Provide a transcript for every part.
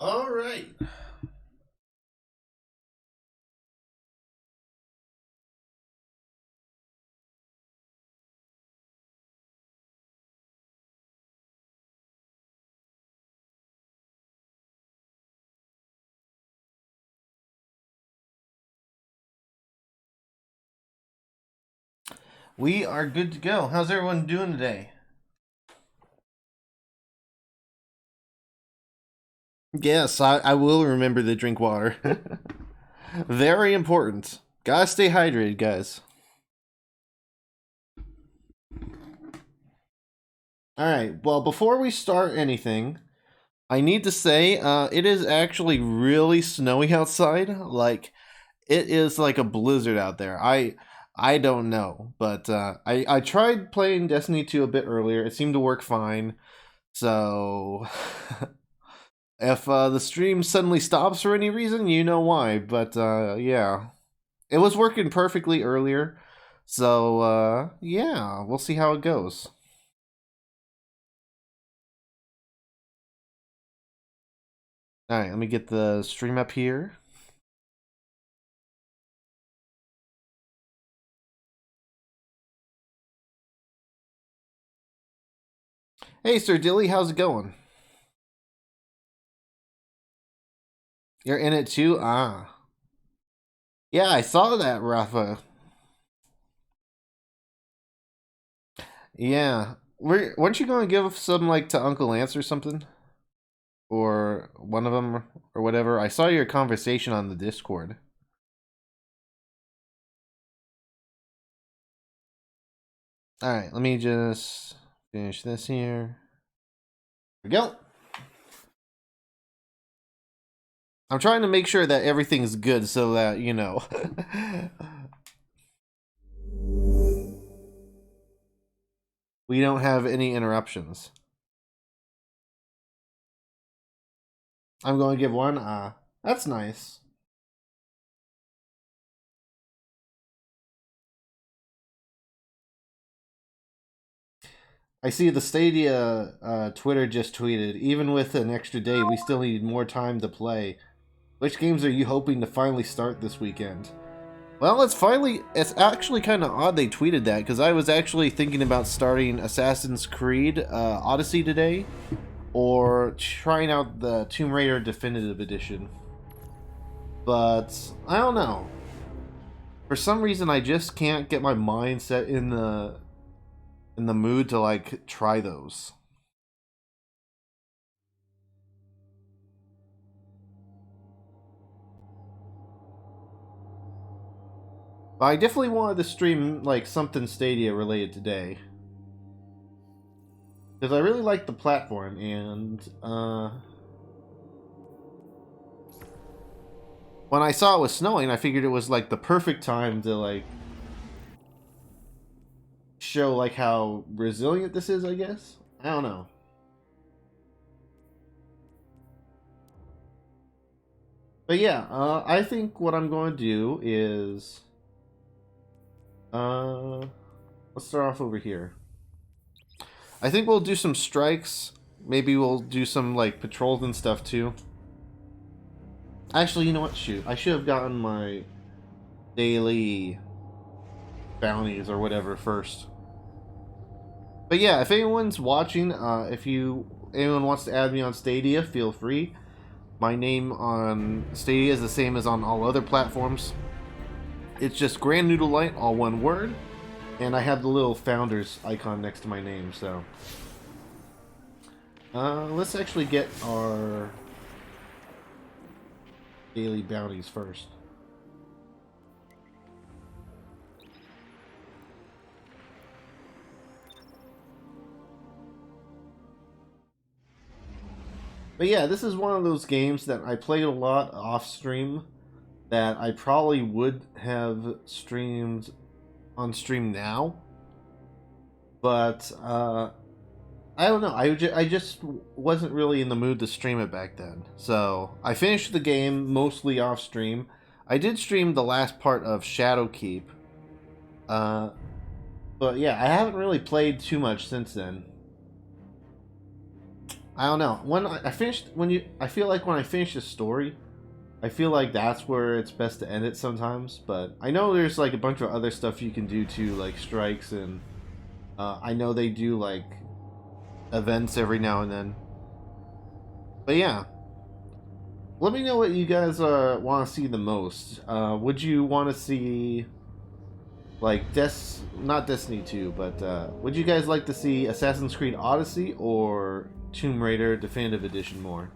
All right. We are good to go. How's everyone doing today? Yes, I will remember to drink water. Very important. Gotta stay hydrated, guys. Alright, well, before we start anything, I need to say it is actually really snowy outside. Like, it is like a blizzard out there. I don't know, but I tried playing Destiny 2 a bit earlier. It seemed to work fine. So if the stream suddenly stops for any reason, you know why. But yeah, it was working perfectly earlier. So yeah, we'll see how it goes. All right, let me get the stream up here. Hey, Sir Dilly, how's it going? You're in it too? Ah. Yeah, I saw that, Rafa. Yeah. Weren't you going to give some, like, to Uncle Lance or something? Or one of them, or whatever? I saw your conversation on the Discord. Alright, let me just finish this here. Here we go. I'm trying to make sure that everything's good so that, you know. we don't have any interruptions. I'm going to give one. That's nice. I see the Stadia Twitter just tweeted, even with an extra day, we still need more time to play. Which games are you hoping to finally start this weekend? Well, it's actually kind of odd they tweeted that, because I was actually thinking about starting Assassin's Creed Odyssey today, or trying out the Tomb Raider Definitive Edition. But, I don't know. For some reason, I just can't get my mind set in the mood to, like, try those. But I definitely wanted to stream, like, something Stadia related today. Because I really like the platform, and, when I saw it was snowing, I figured it was, like, the perfect time to, like, show, like, how resilient this is, I guess? I don't know. But yeah, I think what I'm going to do is... let's start off over here. I think we'll do some strikes. Maybe we'll do some, like, patrols and stuff, too. Actually, you know what? Shoot. I should have gotten my daily bounties or whatever first. But yeah, if anyone's watching, if anyone wants to add me on Stadia, feel free. My name on Stadia is the same as on all other platforms. It's just GrandNoodleLite, all one word. And I have the little founders icon next to my name, so... let's actually get our daily bounties first. But yeah, this is one of those games that I played a lot off stream that I probably would have streamed on stream now. But I don't know. I just wasn't really in the mood to stream it back then. So I finished the game mostly off stream. I did stream the last part of Shadowkeep. But yeah, I haven't really played too much since then. I don't know. When I finished, I feel like when I finish a story, I feel like that's where it's best to end it sometimes. But I know there's like a bunch of other stuff you can do too, like strikes, and I know they do like events every now and then. But yeah, let me know what you guys want to see the most. Would you want to see like not Destiny 2, but would you guys like to see Assassin's Creed Odyssey or Tomb Raider Definitive Edition more?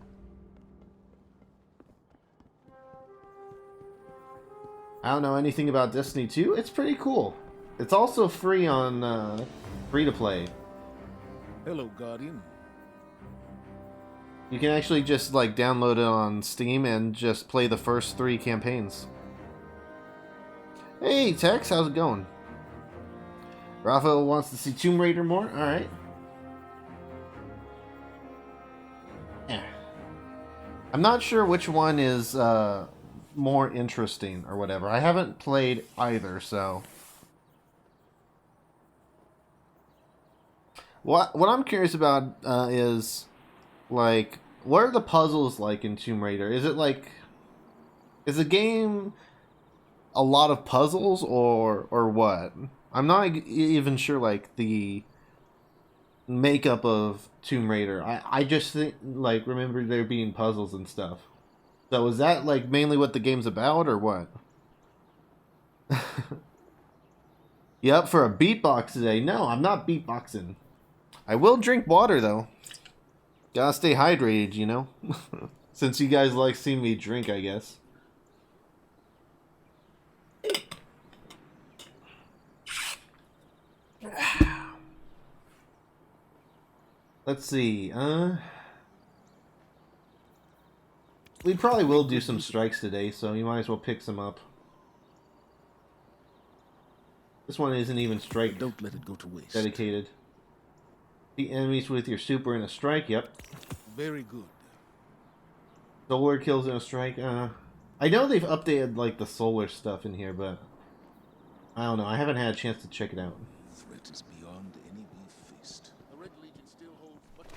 I don't know anything about Destiny 2. It's pretty cool. It's also free on free to play. Hello, Guardian. You can actually just like download it on Steam and just play the first 3 campaigns. Hey Tex, how's it going? Rafael wants to see Tomb Raider more? Alright. Yeah. I'm not sure which one is more interesting or whatever. I haven't played either, so... What I'm curious about is, like, what are the puzzles like in Tomb Raider? Is it like... Is the game a lot of puzzles or what? I'm not even sure, like, the makeup of Tomb Raider. I just think, like, remember there being puzzles and stuff. So is that, like, mainly what the game's about, or what? You up for a beatbox today? No, I'm not beatboxing. I will drink water, though. Gotta stay hydrated, you know? Since you guys like seeing me drink, I guess. Let's see, we probably will do some strikes today, so you might as well pick some up. This one isn't even strike. Don't let it go to waste. Dedicated. The enemies with your super in a strike, yep. Very good. Solar kills in a strike, I know they've updated, like, the solar stuff in here, but... I don't know, I haven't had a chance to check it out. Threat is beyond any we've faced. The Red Legion still holds much...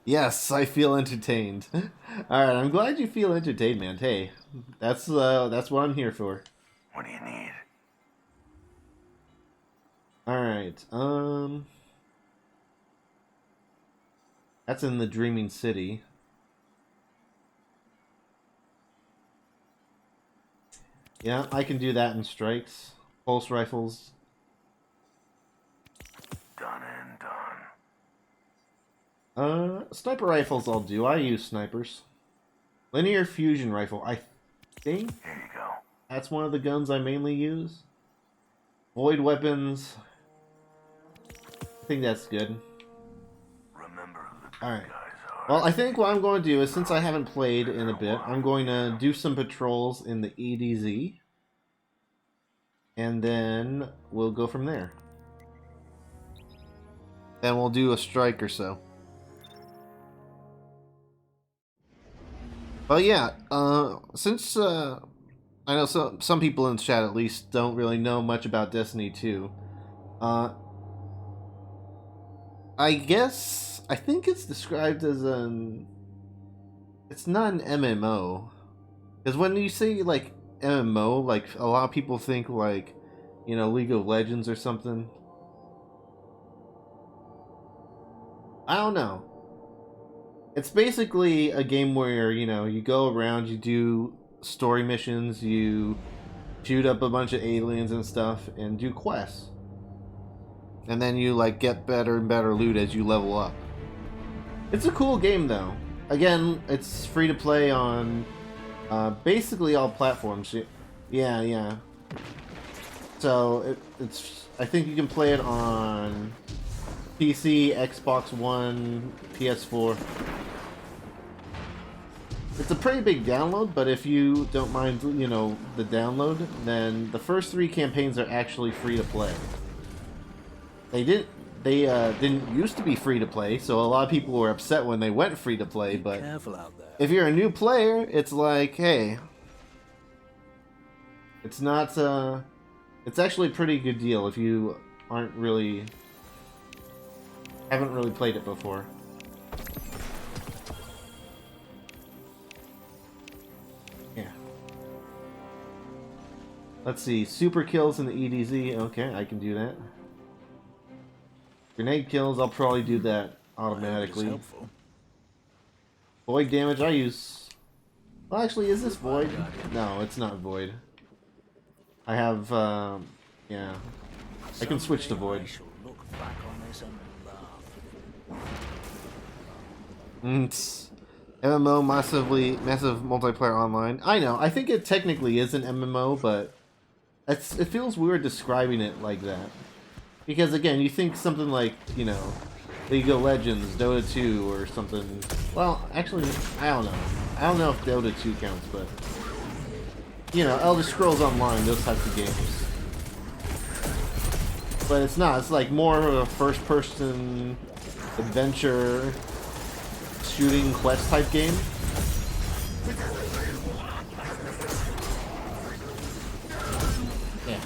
Yes, I feel entertained. Alright, I'm glad you feel entertained, man. Hey, that's what I'm here for. What do you need? Alright, that's in the Dreaming City. Yeah, I can do that in strikes. Pulse rifles. Done and done. Sniper rifles I'll do. I use snipers. Linear fusion rifle. I think Here you go. that's one of the guns I mainly use. Void weapons. I think that's good. Remember who the good Alright. guys are. Well, I think what I'm going to do is, since I haven't played in a bit, I'm going to do some patrols in the EDZ. And then we'll go from there. Then we'll do a strike or so. But yeah, since I know some people in the chat at least don't really know much about Destiny 2, I guess I think it's described as it's not an MMO, because when you say like MMO, like a lot of people think like, you know, League of Legends or something. I don't know. It's basically a game where, you know, you go around, you do story missions, you shoot up a bunch of aliens and stuff, and do quests. And then you, like, get better and better loot as you level up. It's a cool game, though. Again, it's free to play on basically all platforms. Yeah. So, I think you can play it on PC, Xbox One, PS4. It's a pretty big download, but if you don't mind, you know, the download, then the first 3 campaigns are actually free to play. They didn't used to be free to play, so a lot of people were upset when they went free to play, but Careful out there. if you're a new player, it's like, hey, it's not, it's actually a pretty good deal if you haven't really played it before. Let's see, super kills in the EDZ. Okay, I can do that. Grenade kills, I'll probably do that automatically. Helpful. Void damage, I use... Well, actually, is this void? No, it's not void. I have, yeah. I can switch to void. I shall look back on this and laugh. MMO, massive multiplayer online. I know, I think it technically is an MMO, but it feels weird describing it like that. Because again, you think something like, you know, League of Legends, Dota 2, or something. Well, actually, I don't know. I don't know if Dota 2 counts, but you know, Elder Scrolls Online, those types of games. But it's not. It's like more of a first-person adventure, shooting quest type game. Yeah.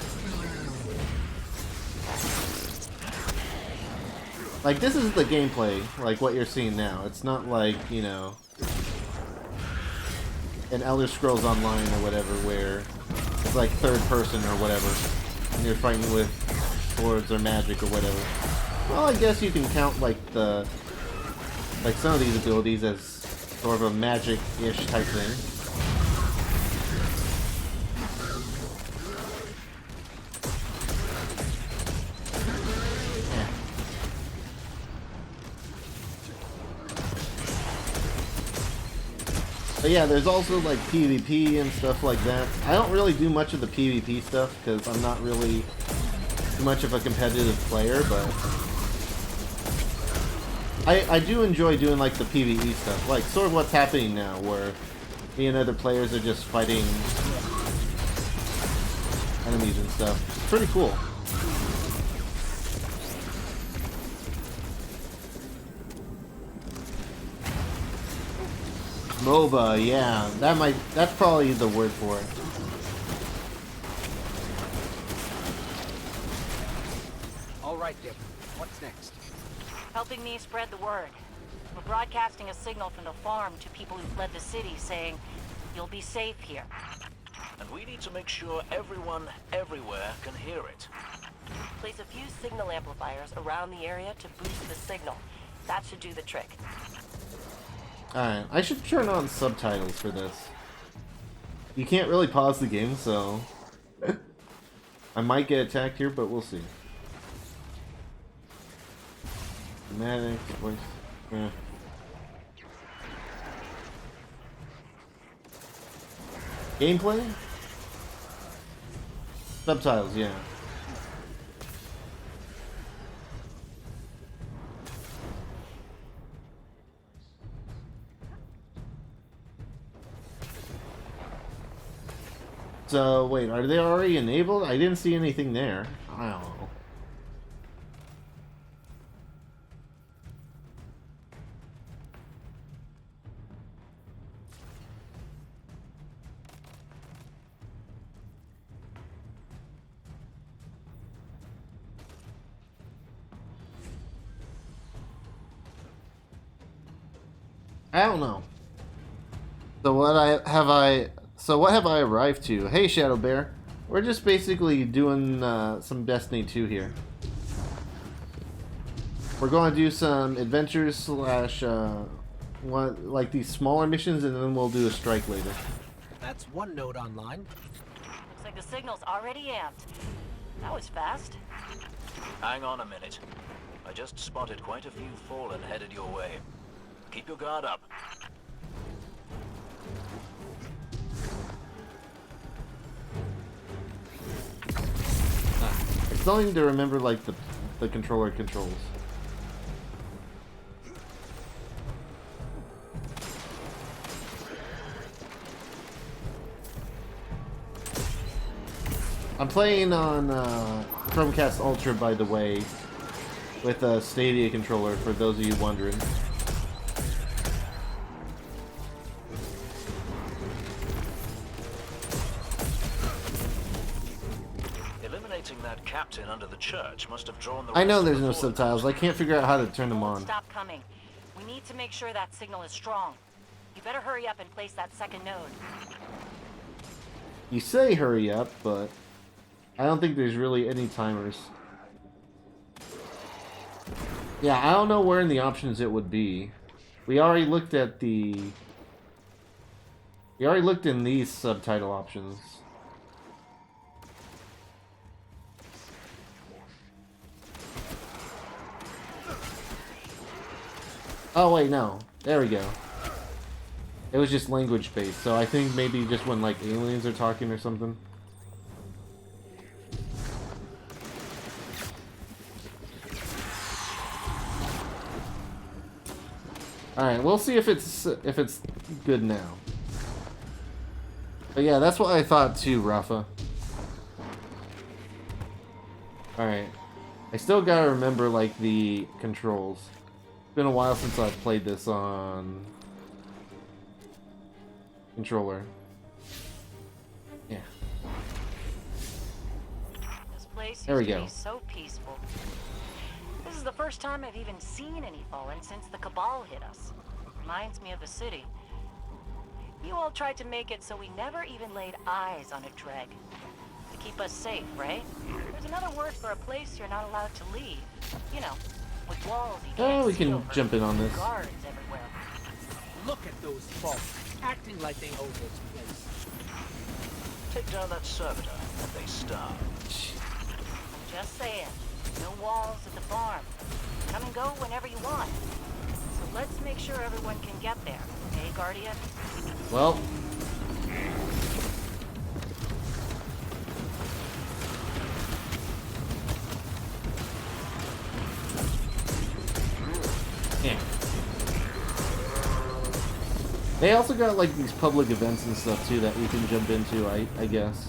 Like, this is the gameplay, like what you're seeing now. It's not like, you know, an Elder Scrolls Online or whatever, where it's like third person or whatever, and you're fighting with swords or magic or whatever. Well, I guess you can count like some of these abilities as sort of a magic-ish type thing. But yeah, there's also like PvP and stuff like that. I don't really do much of the PvP stuff because I'm not really too much of a competitive player, but I do enjoy doing like the PvE stuff, like sort of what's happening now, where me and other players are just fighting enemies and stuff. It's pretty cool. MOBA, yeah, that's probably the word for it. All right, Dip. What's next? Helping me spread the word. We're broadcasting a signal from the farm to people who fled the city saying, you'll be safe here. And we need to make sure everyone, everywhere, can hear it. Place a few signal amplifiers around the area to boost the signal. That should do the trick. Alright, I should turn on subtitles for this. You can't really pause the game, so I might get attacked here, but we'll see. Dramatic, voice, yeah. Gameplay? Subtitles, yeah. So, wait, are they already enabled? I didn't see anything there. I don't know. I don't know. So what have I arrived to? Hey, Shadow Bear. We're just basically doing some Destiny 2 here. We're going to do some adventures slash like these smaller missions, and then we'll do a strike later. That's one node online. Looks like the signal's already amped. That was fast. Hang on a minute. I just spotted quite a few Fallen headed your way. Keep your guard up. It's something to remember, like the controller controls. I'm playing on Chromecast Ultra, by the way, with a Stadia controller, for those of you wondering. Eliminating that captain under the church must have drawn the I know rest of there's the no Fallen. subtitles. I can't figure out how to turn them Won't on. stop coming. We need to make sure that signal is strong. You better hurry up and place that second node. You say hurry up, but I don't think there's really any timers. Yeah, I don't know where in the options it would be. We already looked at the... We already looked in these subtitle options. Oh wait, no. There we go. It was just language based, so I think maybe just when like aliens are talking or something. Alright, we'll see if it's good now. But yeah, that's what I thought too, Rafa. Alright. I still gotta remember like the controls. It's been a while since I've played this on controller. Yeah. This place There we used to go. be so peaceful. This is the first time I've even seen any Fallen since the Cabal hit us. Reminds me of the city. You all tried to make it so we never even laid eyes on a Dreg. To keep us safe, right? There's another word for a place you're not allowed to leave. You know, with walls you can't Oh, we see can over, jump in on this. guards everywhere. Look at those folk, acting like they own this place. Take down that servitor and they starve. I'm just saying, no walls at the farm. Come and go whenever you want. So let's make sure everyone can get there, okay, Guardian? Well. Yeah. They also got like these public events and stuff too that we can jump into, I guess.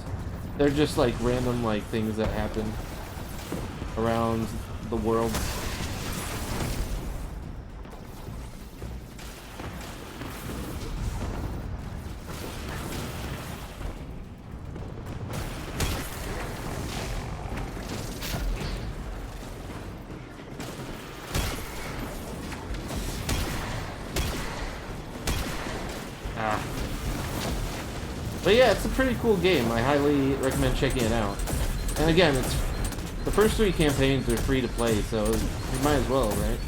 They're just like random like things that happen around the world. But yeah, it's a pretty cool game. I highly recommend checking it out. And again, it's the first 3 campaigns are free to play, so you might as well, right?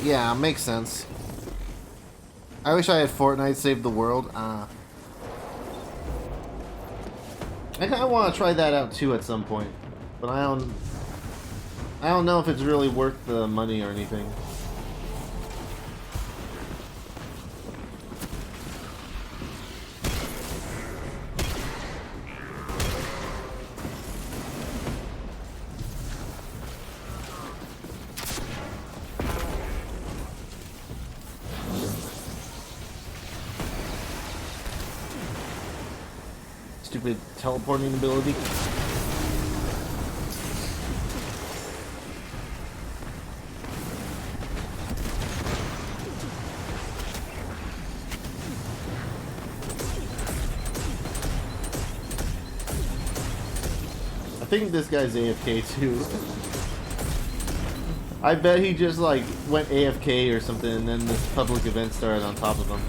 Yeah, makes sense. I wish I had Fortnite Save the World. I kind of want to try that out too at some point, but I don't know if it's really worth the money or anything. Stupid teleporting ability. I think this guy's AFK too. I bet he just like went AFK or something and then this public event started on top of him.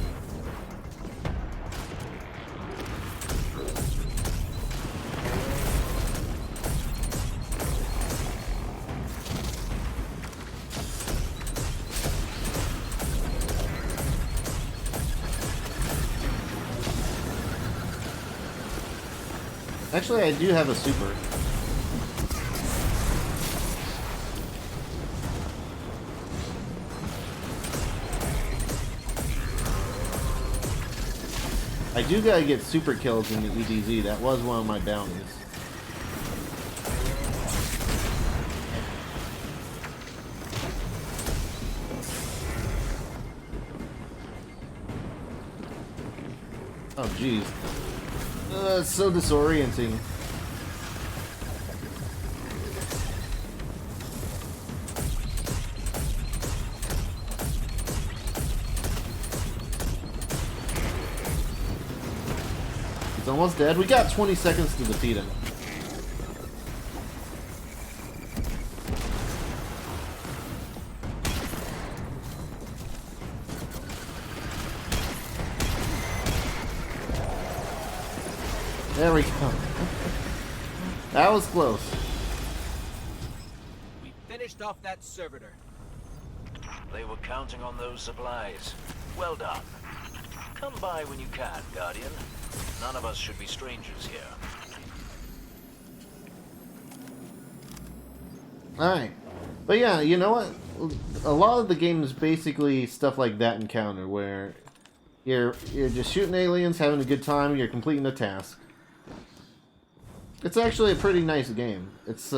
Actually, I do have a super. I do gotta get super kills in the EDZ. That was one of my bounties. Oh, jeez. It's so disorienting. He's almost dead. We got 20 seconds to defeat him. There we go. That was close. We finished off that servitor. They were counting on those supplies. Well done. Come by when you can, Guardian. None of us should be strangers here. Alright. But yeah, you know what? A lot of the game is basically stuff like that encounter, where you're just shooting aliens, having a good time, you're completing a task. It's actually a pretty nice game. It's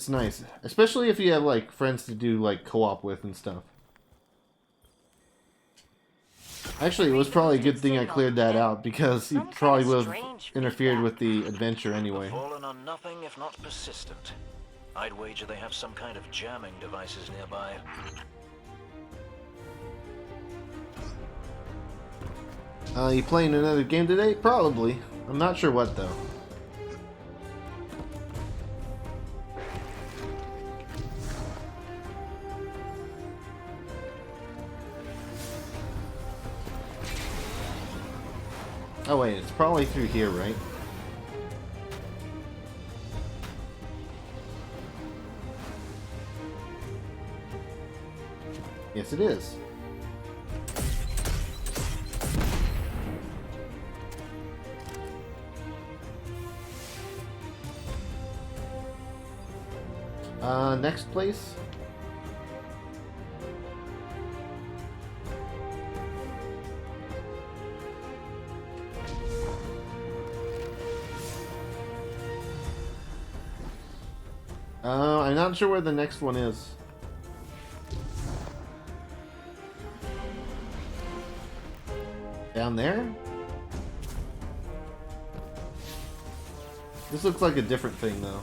nice. Especially if you have, like, friends to do, like, co-op with and stuff. Actually, it was probably a good thing I cleared that out, because you probably would have interfered with the adventure anyway. The Fallen are nothing if not persistent. I'd wager they have some kind of jamming devices nearby. You playing another game today? Probably. I'm not sure what, though. Oh wait, it's probably through here, right? Yes, it is. Next place? I'm not sure where the next one is. Down there? This looks like a different thing, though.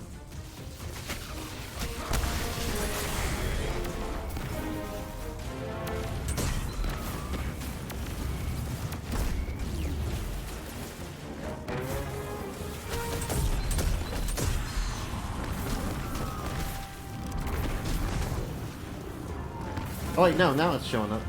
Oh wait, no, now it's showing up.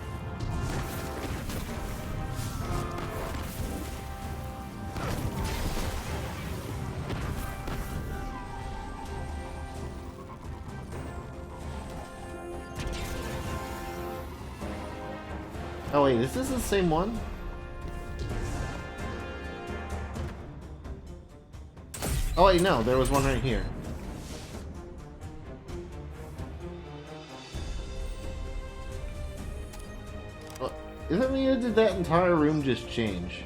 Oh wait, is this the same one? Oh wait, no, there was one right here. Isn't me, or did that entire room just change?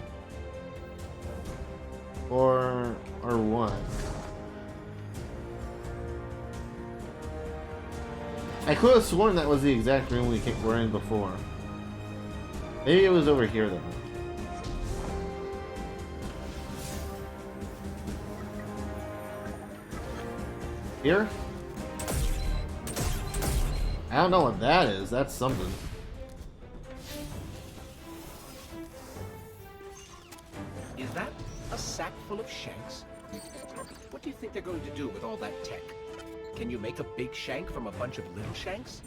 Or what? I could have sworn that was the exact room we were in before. Maybe it was over here then. Here? I don't know what that is. That's something. Is that a sack full of shanks? What do you think they're going to do with all that tech? Can you make a big shank from a bunch of little shanks?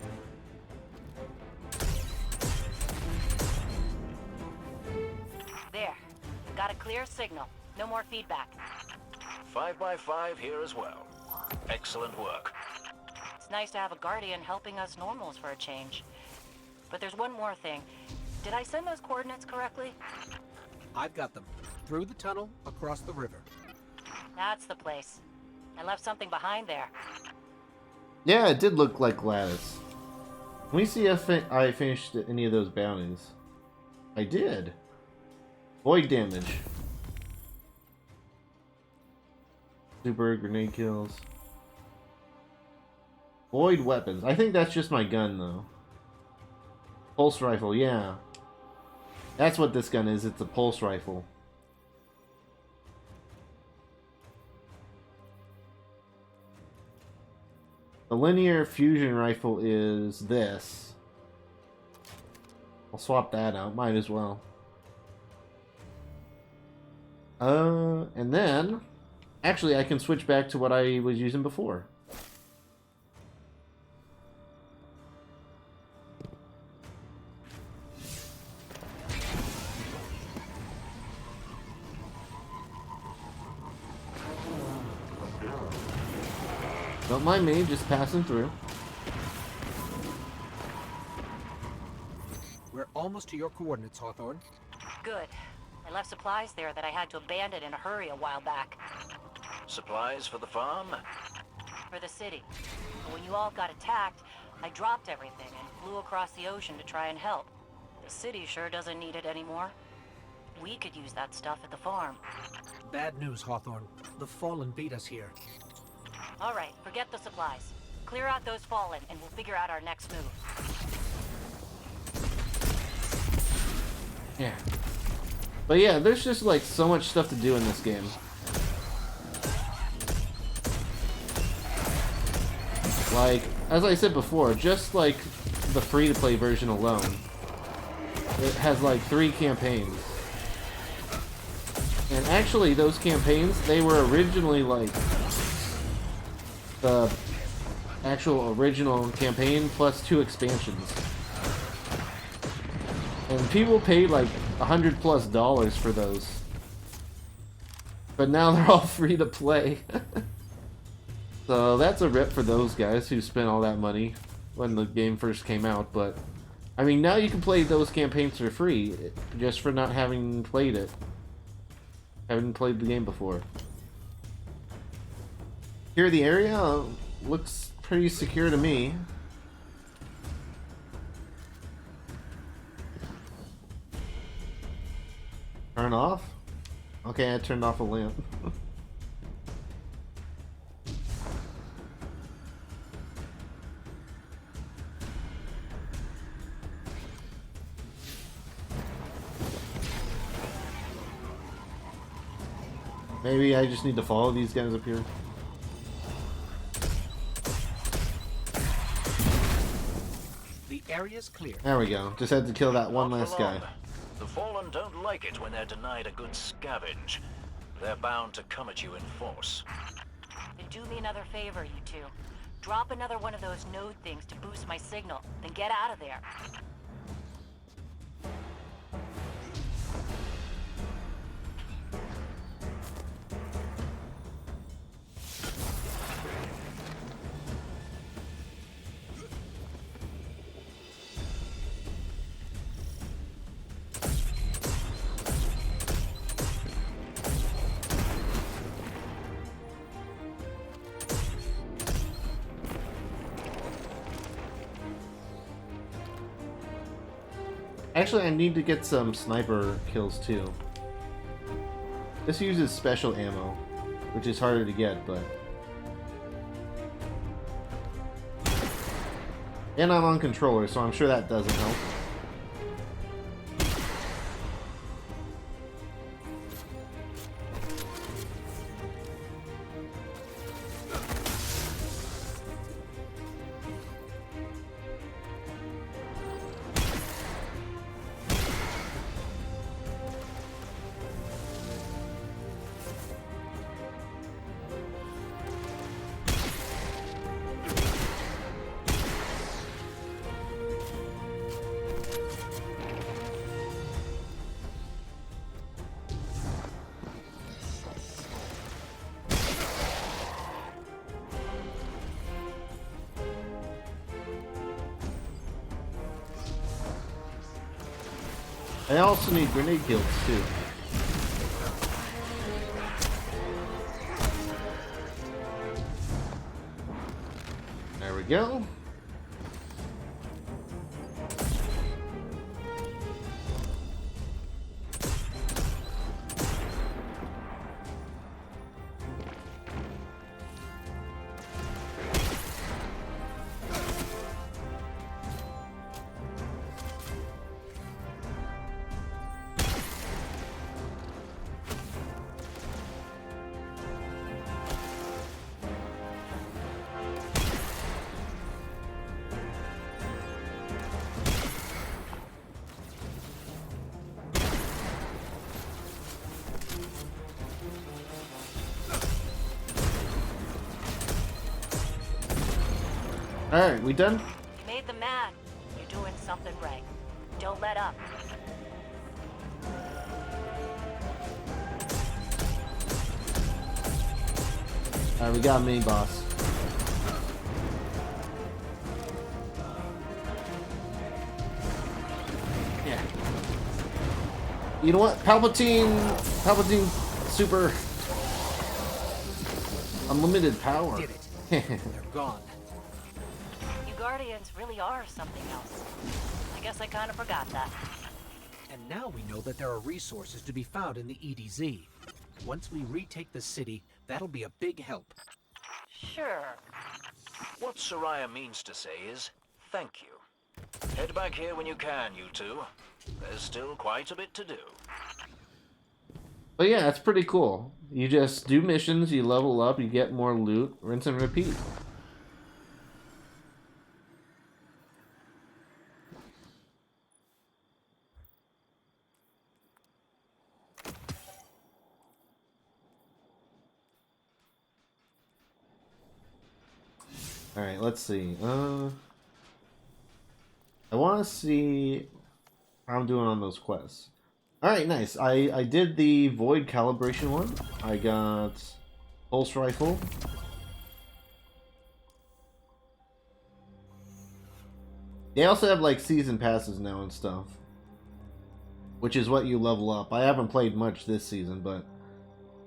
There. Got a clear signal. No more feedback. 5x5 here as well. Excellent work. It's nice to have a guardian helping us normals for a change. But there's one more thing. Did I send those coordinates correctly? I've got them. Through the tunnel, across the river. That's the place. I left something behind there. Yeah, it did look like Gladys. Can we see if I finished any of those bounties? I did. Void damage. Super grenade kills. Void weapons. I think that's just my gun, though. Pulse rifle, yeah. That's what this gun is. It's a pulse rifle. The linear fusion rifle is this. I'll swap that out. Might as well. And then... Actually, I can switch back to what I was using before. Don't mind me, just passing through. We're almost to your coordinates, Hawthorne. Good. I left supplies there that I had to abandon in a hurry a while back. Supplies for the farm? For the city. But when you all got attacked, I dropped everything and flew across the ocean to try and help. The city sure doesn't need it anymore. We could use that stuff at the farm. Bad news, Hawthorne. The Fallen beat us here. All right, forget the supplies. Clear out those Fallen, and we'll figure out our next move. Yeah. But yeah, there's just like so much stuff to do in this game. Like, as I said before, just like the free-to-play version alone, it has like 3 campaigns. And actually, those campaigns, they were originally like the actual original campaign plus 2 expansions. And people paid like $100+ for those. But now they're all free to play. So that's a rip for those guys who spent all that money when the game first came out. But I mean, now you can play those campaigns for free just for not having played it. Haven't played the game before. Here, the area looks pretty secure to me. Turn off? Okay, I turned off a lamp. Maybe I just need to follow these guys up here. The area's clear. There we go. Just had to kill that one Not last for guy. long. The Fallen don't like it when they're denied a good scavenge. They're bound to come at you in force. Then do me another favor, you two. Drop another one of those node things to boost my signal, then get out of there. Actually, I need to get some sniper kills too. This uses special ammo, which is harder to get, but... And I'm on controller, so I'm sure that doesn't help. I also need grenade kills too. There we go. Alright, we done? You made them mad. You're doing something right. Don't let up. Alright, we got a mini boss. You know what? Palpatine super unlimited power. Did it. They're gone. You Guardians really are something else. I guess I kind of forgot that. And now we know that there are resources to be found in the EDZ. Once we retake the city, that'll be a big help. Sure. What Soraya means to say is, thank you. Head back here when you can, you two. There's still quite a bit to do. But yeah, it's pretty cool. You just do missions, you level up, you get more loot, rinse and repeat. Alright, let's see. I want to see how I'm doing on those quests. Alright, nice. I did the Void Calibration one. I got Pulse Rifle. They also have like season passes now and stuff, which is what you level up. I haven't played much this season, but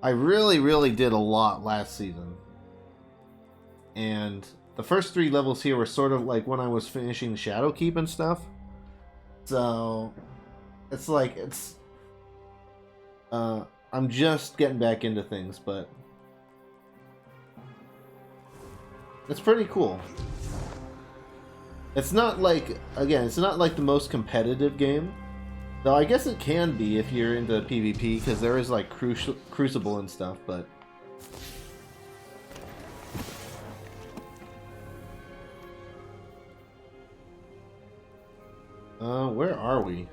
I really did a lot last season. And the first 3 levels here were sort of like when I was finishing Shadowkeep and stuff. So it's like I'm just getting back into things, but it's pretty cool. It's not like, again, it's not like the most competitive game, though I guess it can be if you're into PvP, because there is like Crucible and stuff, but where are we?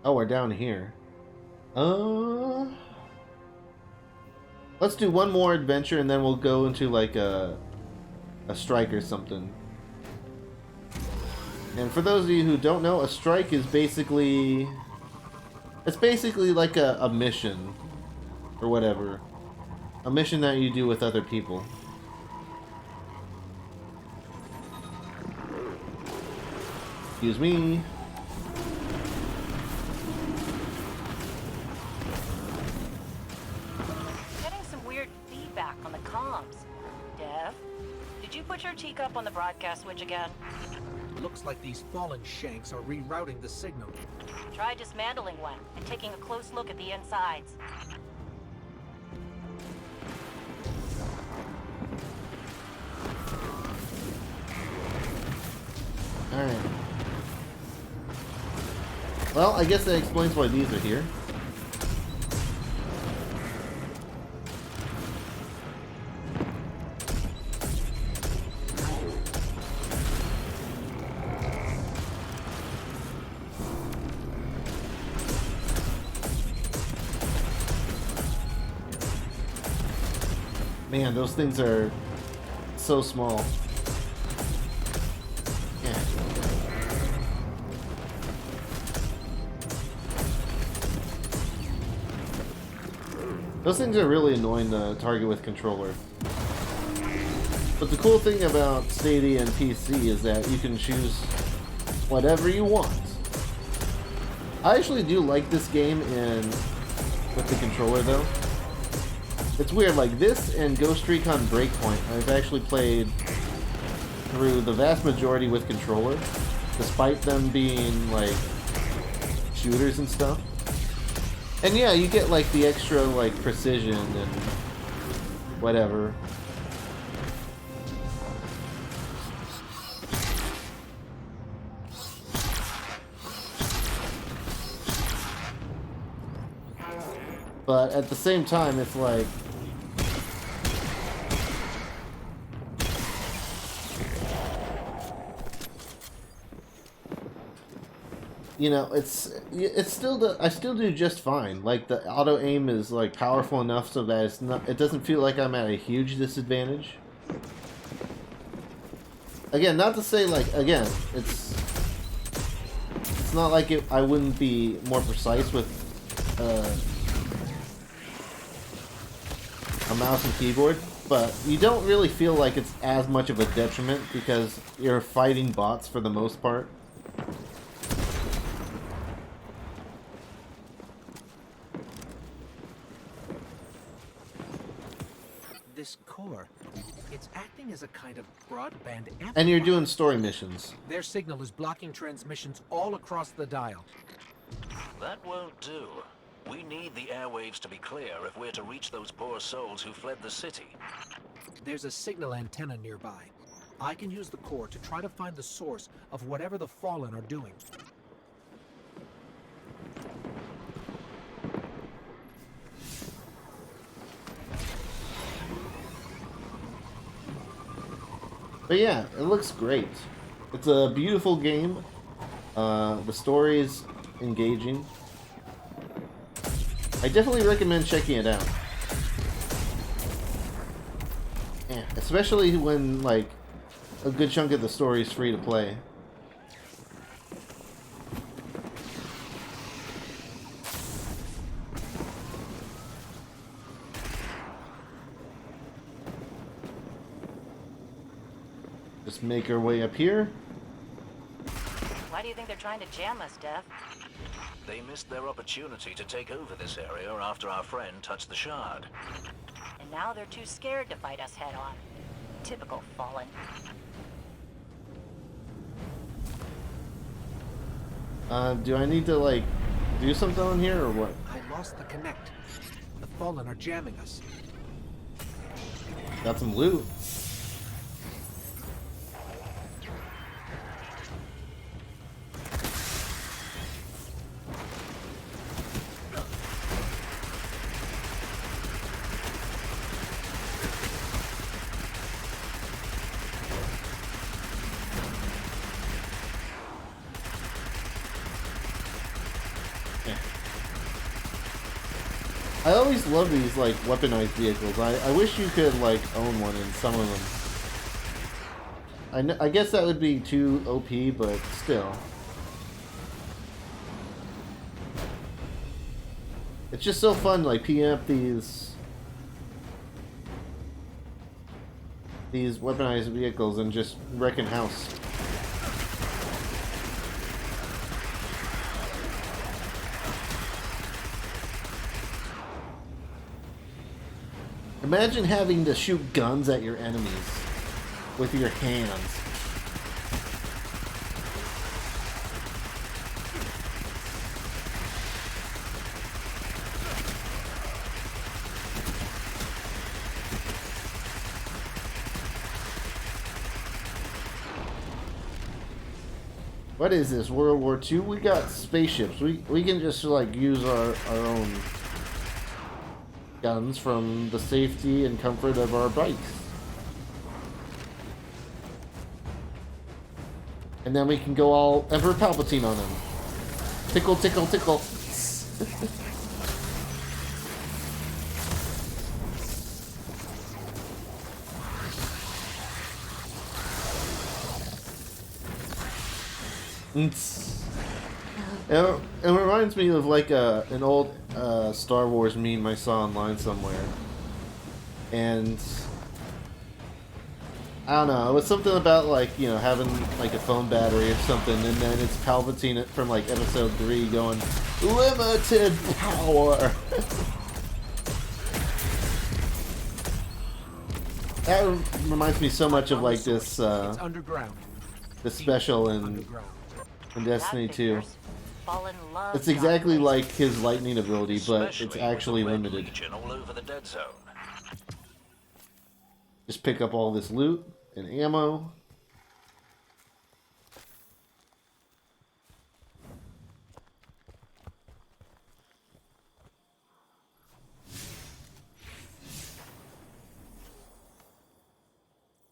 Oh, we're down here. Let's do one more adventure and then we'll go into like a strike or something. And for those of you who don't know, a strike is basically... it's basically like a mission or whatever. A mission that you do with other people. Excuse me. Getting some weird feedback on the comms. Dev, did you put your teacup on the broadcast switch again? Looks like these fallen shanks are rerouting the signal. Try dismantling one and taking a close look at the insides. Alright. Well, I guess that explains why these are here. Man, those things are so small. Yeah. Those things are really annoying to target with controller. But the cool thing about Stadia and PC is that you can choose whatever you want. I actually do like this game with the controller though. It's weird, like this and Ghost Recon Breakpoint, I've actually played through the vast majority with controller, despite them being like shooters and stuff. And yeah, you get like the extra like precision and whatever. But at the same time, it's like, you know, it's still I still do just fine. Like the auto aim is like powerful enough so that it doesn't feel like I'm at a huge disadvantage. Again, not to say like, again, it's not like I wouldn't be more precise with a mouse and keyboard, but you don't really feel like it's as much of a detriment because you're fighting bots for the most part. This core, it's acting as a kind of broadband amplifier. And you're doing story missions. Their signal is blocking transmissions all across the dial. That won't do. We need the airwaves to be clear if we're to reach those poor souls who fled the city. There's a signal antenna nearby. I can use the core to try to find the source of whatever the Fallen are doing. But yeah, it looks great. It's a beautiful game. The story is engaging. I definitely recommend checking it out. Yeah, especially when, like, a good chunk of the story is free to play. Just make our way up here. Why do you think they're trying to jam us, Dev? They missed their opportunity to take over this area after our friend touched the shard. And now they're too scared to fight us head on. Typical Fallen. Do I need to, like, do something on here or what? I lost the connect. The Fallen are jamming us. Got some loot. I always love these, like, weaponized vehicles. I wish you could, like, own one in some of them. I guess that would be too OP, but still. It's just so fun, like, picking up these weaponized vehicles and just wrecking house. Imagine having to shoot guns at your enemies with your hands. What is this, World War II? We got spaceships. We can just, like, use our own guns from the safety and comfort of our bikes. And then we can go all Emperor Palpatine on them. Tickle, tickle, tickle. It reminds me of, like, an old Star Wars meme I saw online somewhere. And I don't know, it was something about, like, you know, having, like, a phone battery or something, and then it's Palpatine from, like, episode 3 going, limited power! That reminds me so much of, like, this, It's underground. this special in Underground. Destiny 2. Fallen loves It's exactly dark like his lightning ability, but it's Especially actually with the Red limited. Legion all over the dead zone. Just pick up all this loot and ammo.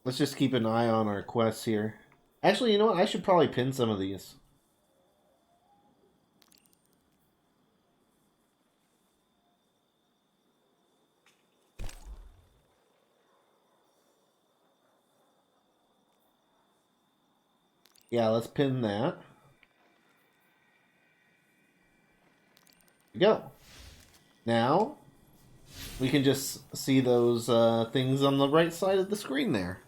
Let's just keep an eye on our quests here. Actually, you know what? I should probably pin some of these. Yeah, let's pin that. There we go. Now, we can just see those things on the right side of the screen there.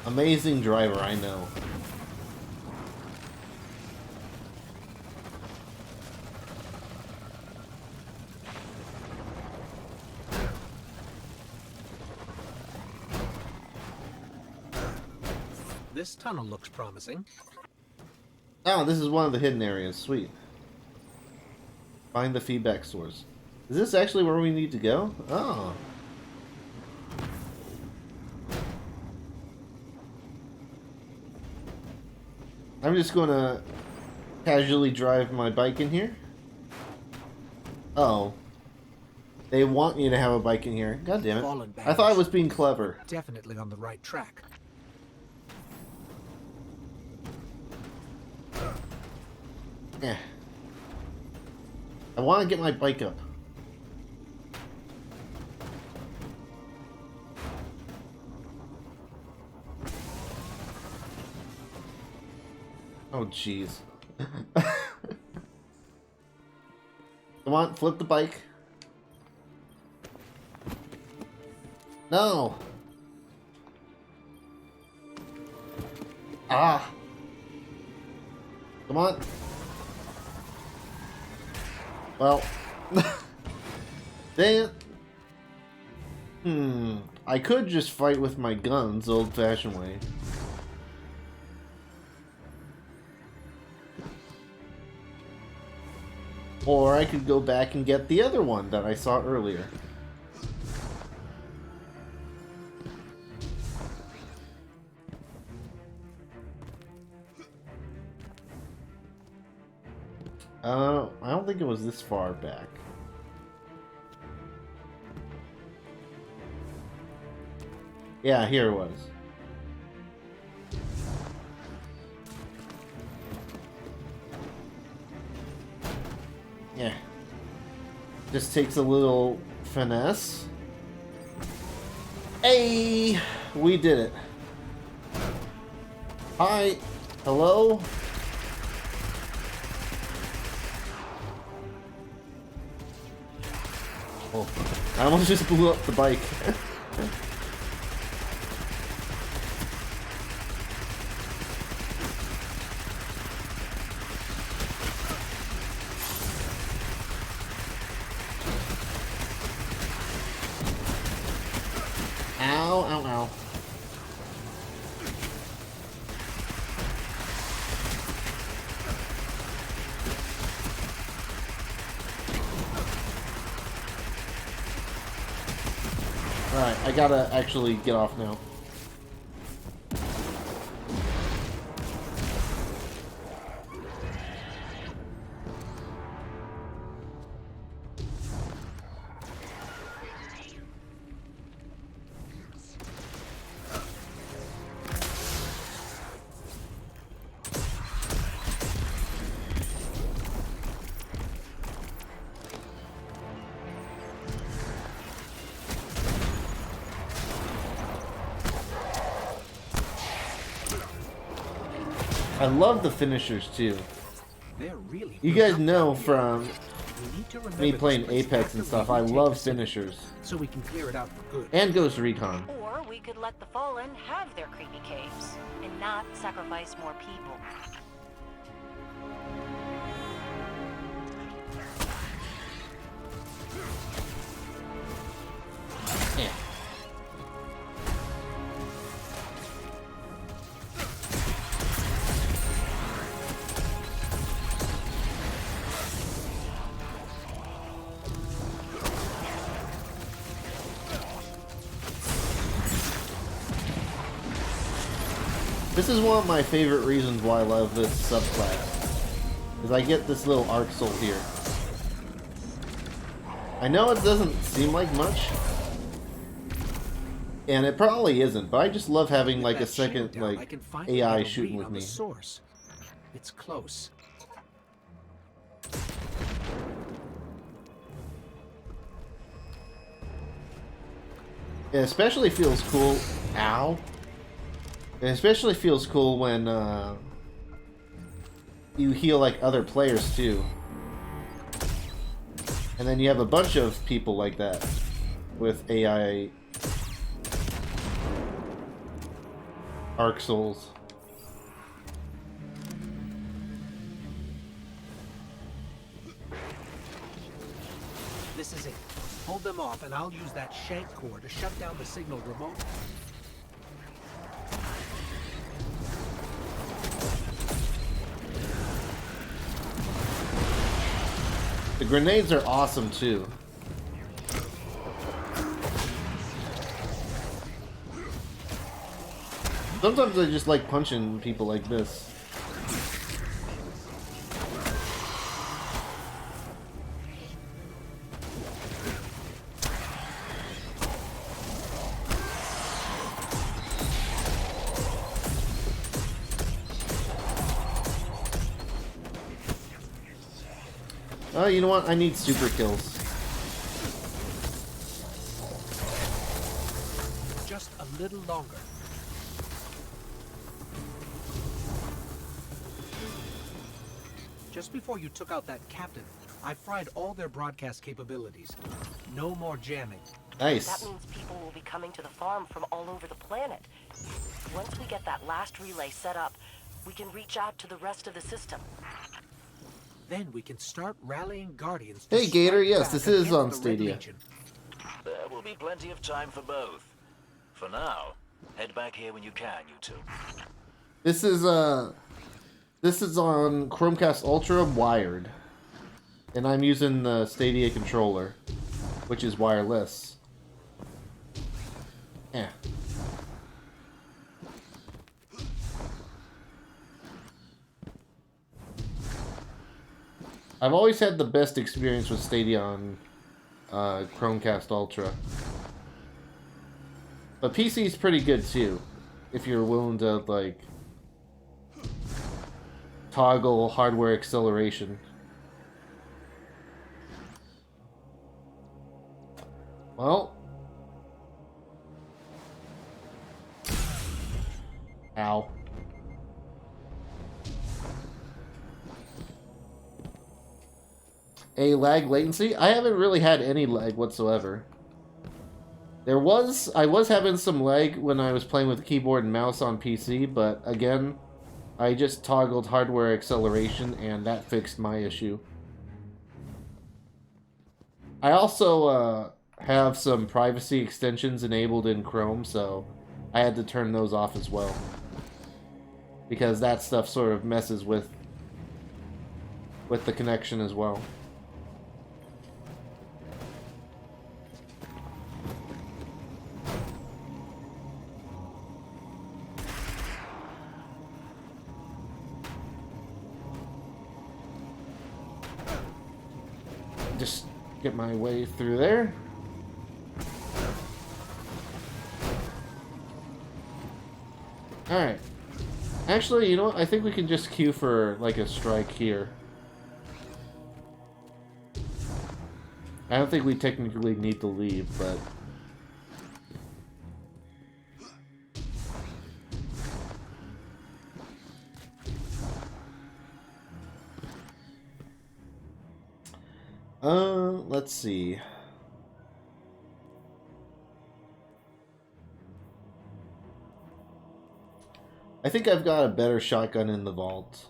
Amazing driver, I know. This tunnel looks promising. Oh, this is one of the hidden areas. Sweet. Find the feedback source. Is this actually where we need to go? Oh. I'm just gonna casually drive my bike in here. Oh. They want you to have a bike in here. God damn it. I thought I was being clever. Definitely on the right track. Yeah. I want to get my bike up. Oh, jeez. Come on, flip the bike. No! Ah! Come on! Well... dang it! I could just fight with my guns the old-fashioned way. Or I could go back and get the other one that I saw earlier. I don't think it was this far back. Yeah, here it was. Yeah. Just takes a little finesse. Hey! We did it. Hi. Hello? Oh, I almost just blew up the bike. Ow, ow, ow. Alright, I gotta actually get off now. I love the finishers too. They're really You guys know from We need to remember me this playing place Apex after and we stuff, I retake love the city, finishers. so we can clear it out for good. And Ghost Recon. Or we could let the Fallen have their creepy caves and not sacrifice more people. Yeah. This is one of my favorite reasons why I love this subclass. Is I get this little arc soul here. I know it doesn't seem like much. And it probably isn't, but I just love having like a That shield second down, I like can finally AI get a shooting read with on the me. source. It's close. It especially feels cool. Ow. It especially feels cool when you heal like other players too. And then you have a bunch of people like that with AI Arc Souls. This is it. Hold them off, and I'll use that shank core to shut down the signal remotely. The grenades are awesome too. Sometimes I just like punching people like this. Oh, you know what? I need super kills. Just a little longer. Just before you took out that captain, I fried all their broadcast capabilities. No more jamming. Nice. That means people will be coming to the farm from all over the planet. Once we get that last relay set up, we can reach out to the rest of the system. Then we can start rallying Guardians to Hey Gator, strike yes, back this is against on the Red Stadia. Legion. There will be plenty of time for both. For now, head back here when you can, you two. This is on Chromecast Ultra wired. And I'm using the Stadia controller, which is wireless. Yeah. I've always had the best experience with Stadia on Chromecast Ultra. But PC is pretty good too, if you're willing to like toggle hardware acceleration. Well, ow. A lag latency? I haven't really had any lag whatsoever. I was having some lag when I was playing with keyboard and mouse on PC, but again, I just toggled hardware acceleration and that fixed my issue. I also have some privacy extensions enabled in Chrome, so I had to turn those off as well. Because that stuff sort of messes with the connection as well. Just get my way through there. Alright. Actually, you know what? I think we can just queue for, like, a strike here. I don't think we technically need to leave, but... let's see. I think I've got a better shotgun in the vault.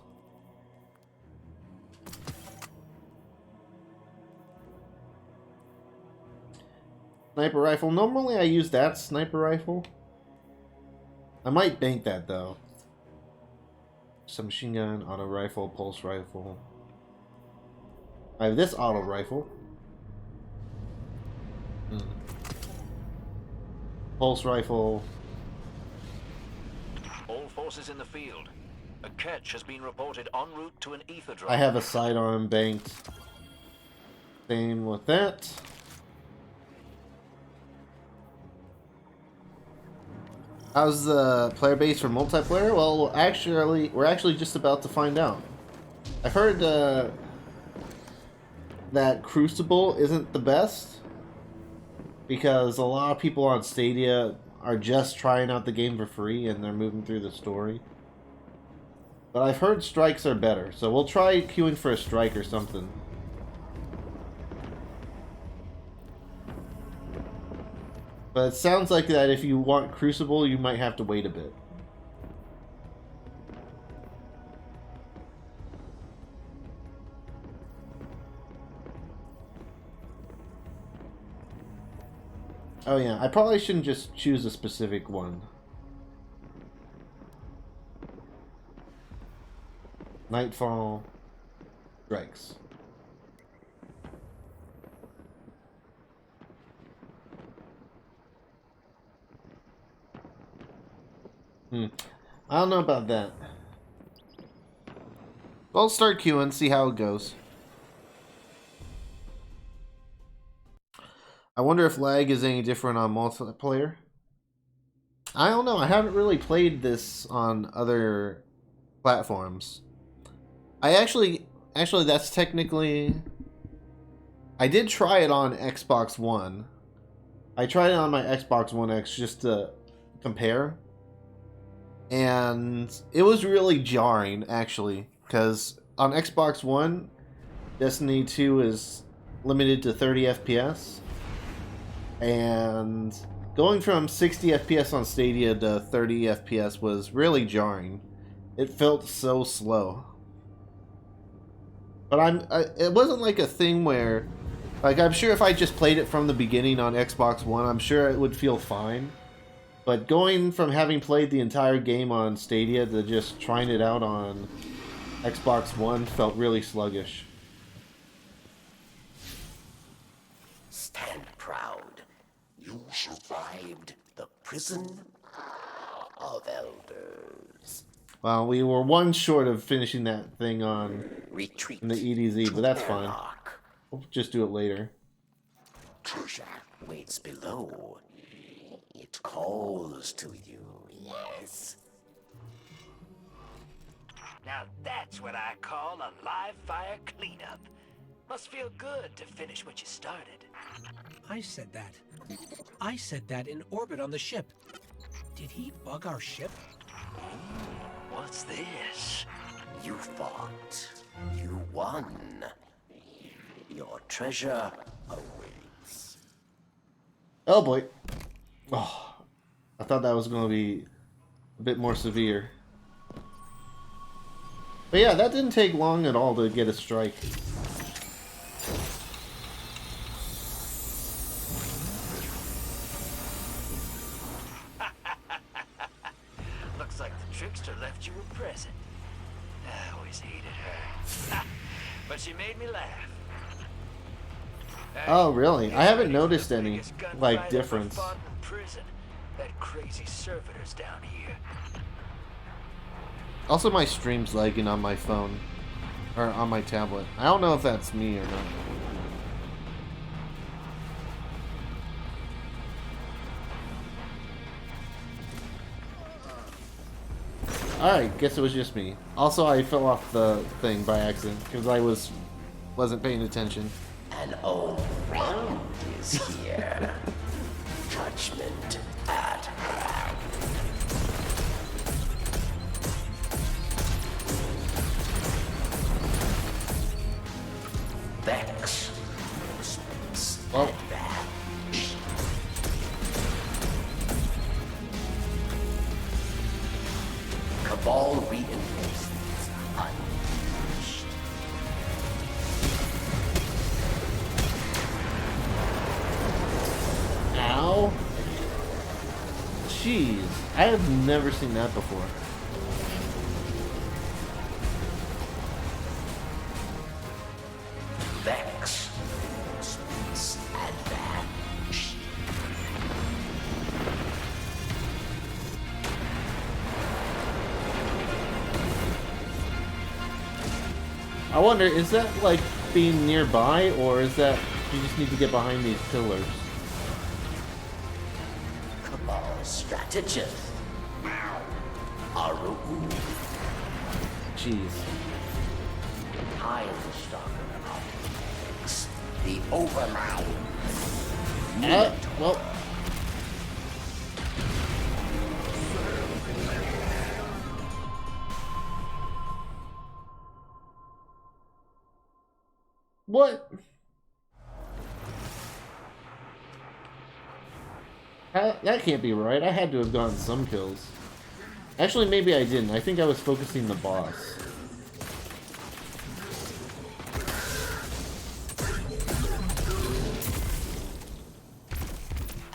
Sniper rifle. Normally I use that sniper rifle. I might bank that though. Some machine gun, auto rifle, pulse rifle. I have this auto rifle. Pulse rifle. All forces in the field. A catch has been reported en route to an ether drop. I have a sidearm banked. Same with that. How's the player base for multiplayer? Well, we're actually just about to find out. I've heard that Crucible isn't the best because a lot of people on Stadia are just trying out the game for free and they're moving through the story. But I've heard strikes are better, so we'll try queuing for a strike or something. But it sounds like that if you want Crucible, you might have to wait a bit. Oh yeah, I probably shouldn't just choose a specific one. Nightfall strikes. I don't know about that. I'll start queuing, see how it goes. I wonder if lag is any different on multiplayer. I don't know. I haven't really played this on other platforms. I actually that's technically... I did try it on Xbox One. I tried it on my Xbox One X just to compare. And it was really jarring, actually. Because on Xbox One, Destiny 2 is limited to 30 FPS. And going from 60 FPS on Stadia to 30 FPS was really jarring. It felt so slow. But it wasn't like a thing where, like, I'm sure if I just played it from the beginning on Xbox One, I'm sure it would feel fine. But going from having played the entire game on Stadia to just trying it out on Xbox One felt really sluggish. Stand proud. You survived the prison of elders. Well, we were one short of finishing that thing on Retreat in the EDZ, but that's fine. Airlock. We'll just do it later. Treasure waits below. It calls to you, yes. Now that's what I call a live fire cleanup. Must feel good to finish what you started. I said that. I said that in orbit on the ship. Did he bug our ship? What's this? You fought. You won. Your treasure awaits. Oh boy. Oh, I thought that was going to be a bit more severe. But yeah, that didn't take long at all to get a strike. Looks like the trickster left you a present. I always hated her. But she made me laugh. Oh, really? I haven't noticed The any, biggest gunfight like, ever difference. fought in prison. That crazy servitors down here. Also, my stream's lagging on my phone. Or on my tablet. I don't know if that's me or not. Alright, guess it was just me. Also, I fell off the thing by accident because I wasn't paying attention. An old friend is here. Judgment at hand. Vex. Well, Advantage. Cabal reinforcements unleashed. ow. Jeez, I have never seen that before. Vex. Space advantage. I wonder, is that like being nearby, or is that you just need to get behind these pillars? Cabal strategist. Aru. Jeez. Highly stronger objects. The overmind. Well. What? That can't be right. I had to have gotten some kills. Actually, maybe I didn't. I think I was focusing the boss.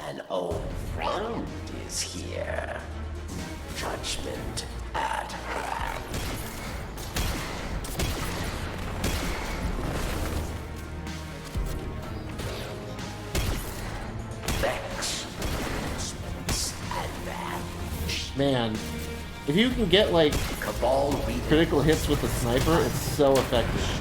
An old friend is here. Judgment at hand. Vex. Man, if you can get like Cabal critical hits with the sniper, it's so effective.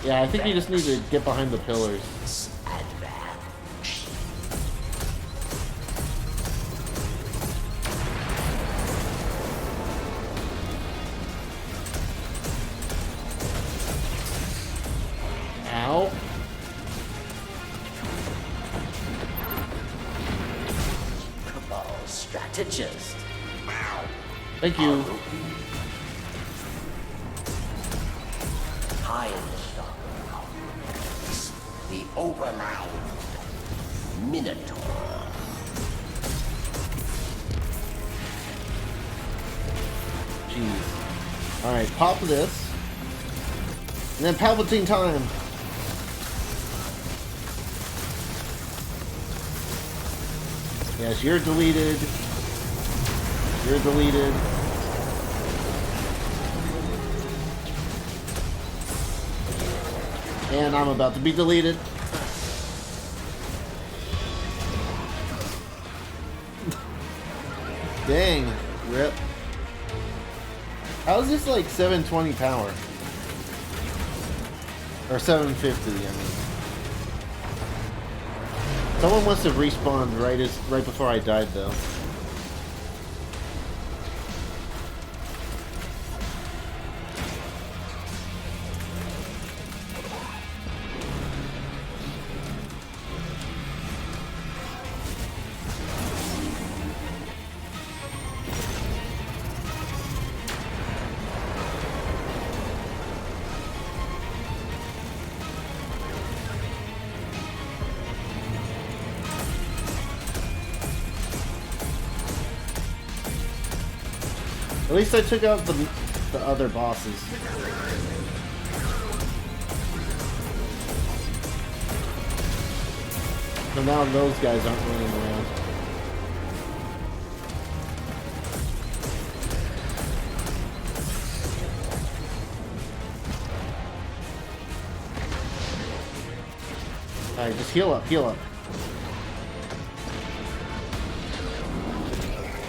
Yeah, I think you just need to get behind the pillars. Ow. Cabal strategist. Thank you. High in the stock. The overmind Minotaur. Jeez. Alright, pop this. And then Palpatine time. Yes, you're deleted. You're deleted. And I'm about to be deleted. Dang, rip. How is this like 720 power? Or 750, I mean. Someone must have respawned right before I died though. At least I took out the other bosses. So now those guys aren't running around. Alright, just heal up, heal up.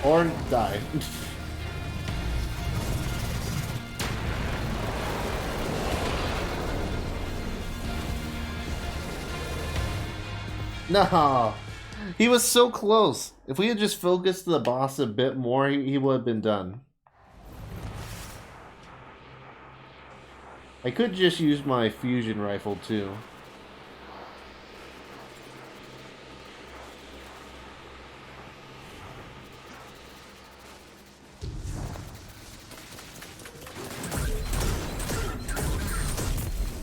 Or die. No, he was so close. If we had just focused the boss a bit more, he would have been done. I could just use my fusion rifle too.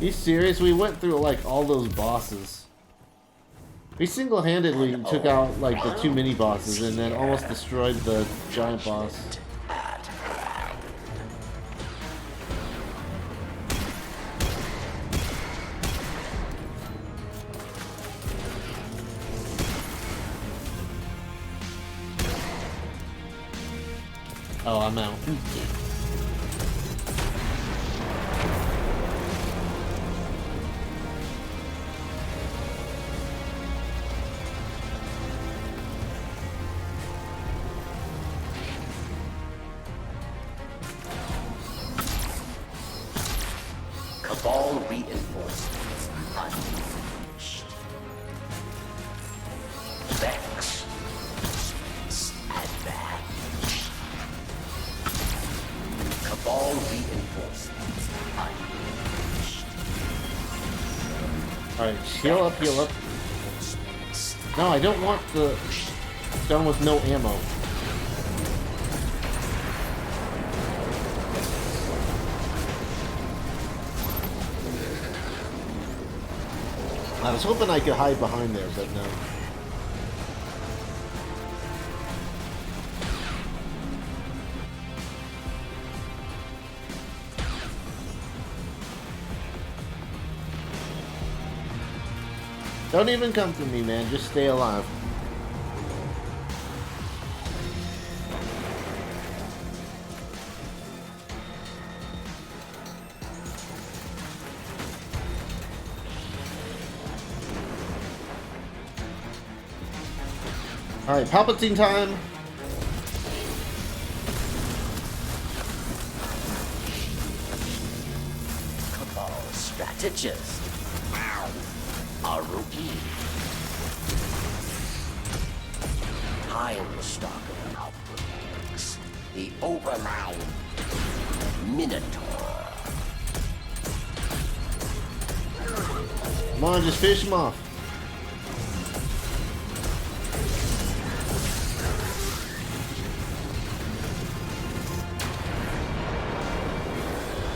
You serious? We went through like all those bosses. We single-handedly took out like the 2 mini bosses and then almost destroyed the giant boss. Oh, I'm out. Cabal reinforcements unleashed. Vex. Advance. Cabal reinforcements unleashed. Alright, heal up, heal up. No, I don't want the gun with no ammo. I was hoping I could hide behind there, but no. Don't even come for me, man. Just stay alive. Alright, Palpatine time! Cabal strategist. Aruki. Time stalker outbreaks. The Overmind. Minotaur. Come on, just fish him off.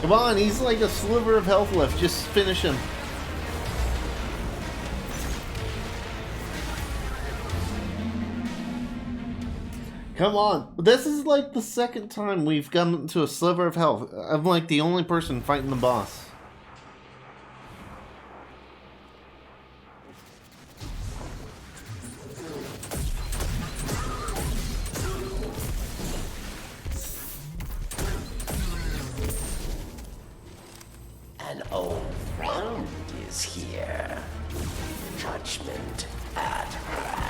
Come on, he's like a sliver of health left. Just finish him. Come on. This is like the second time we've gotten to a sliver of health. I'm like the only person fighting the boss. An old friend is here. Judgment at hand.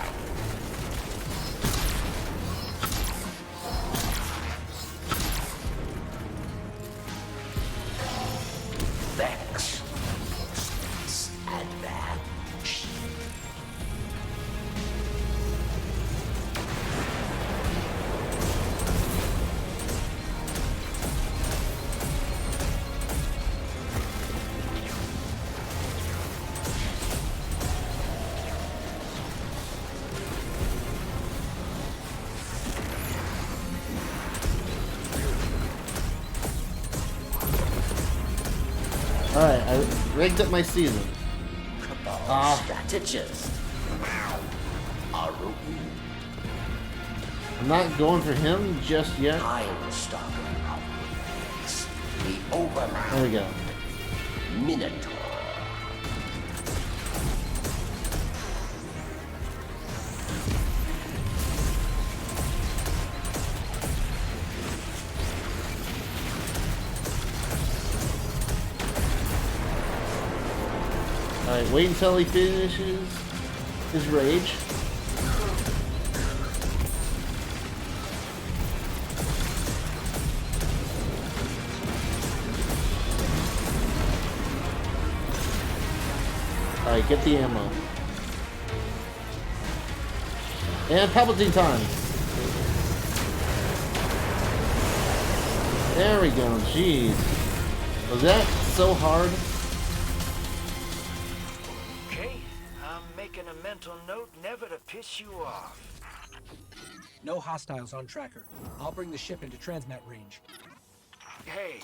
Vex. Advantage. Alright, I rigged up my season. Cabal strategist. Aruki. I'm not going for him just yet. Time stalker outbreaks. The Overmind. There we go. Minotaur. Alright, wait until he finishes his rage. Alright, get the ammo. And Palpatine time! There we go, jeez. Was that so hard? Okay, I'm making a mental note never to piss you off. No hostiles on tracker. I'll bring the ship into transmat range. Hey,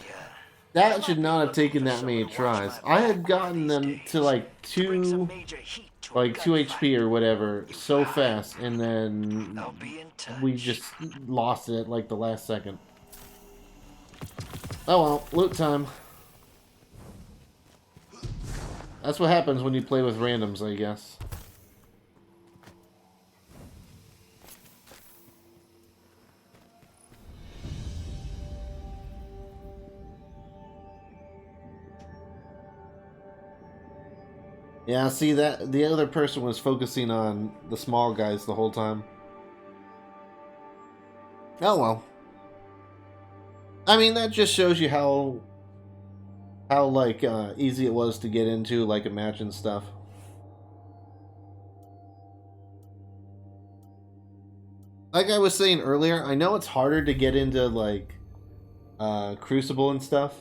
That should not have taken that many tries. I had gotten them to like bring some 2 major heat to a HP or whatever so fast, and then I'll be in touch. we just lost it at like the last second. Oh well, loot time. That's what happens when you play with randoms, I guess. Yeah, see that the other person was focusing on the small guys the whole time. Oh well. I mean, that just shows you how like easy it was to get into like a match and stuff. Like I was saying earlier, I know it's harder to get into like Crucible and stuff.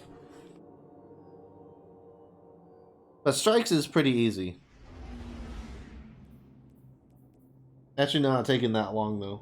But Strikes is pretty easy. Actually, not taking that long though.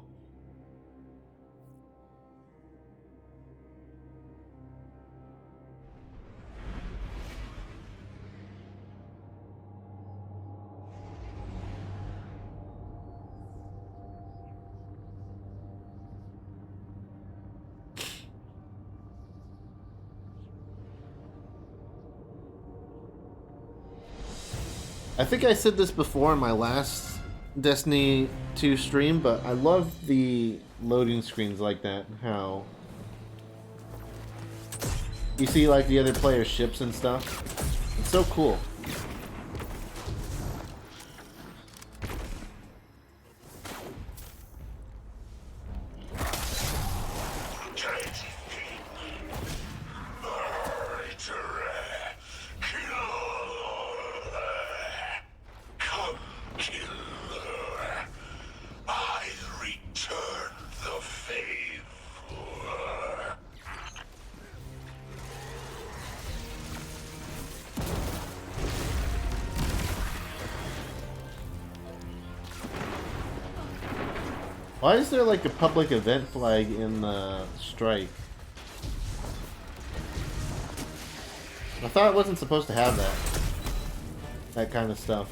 I think I said this before in my last Destiny 2 stream, but I love the loading screens like that. How you see like the other players' ships and stuff. It's so cool. Why is there like a public event flag in the strike? I thought it wasn't supposed to have that kind of stuff.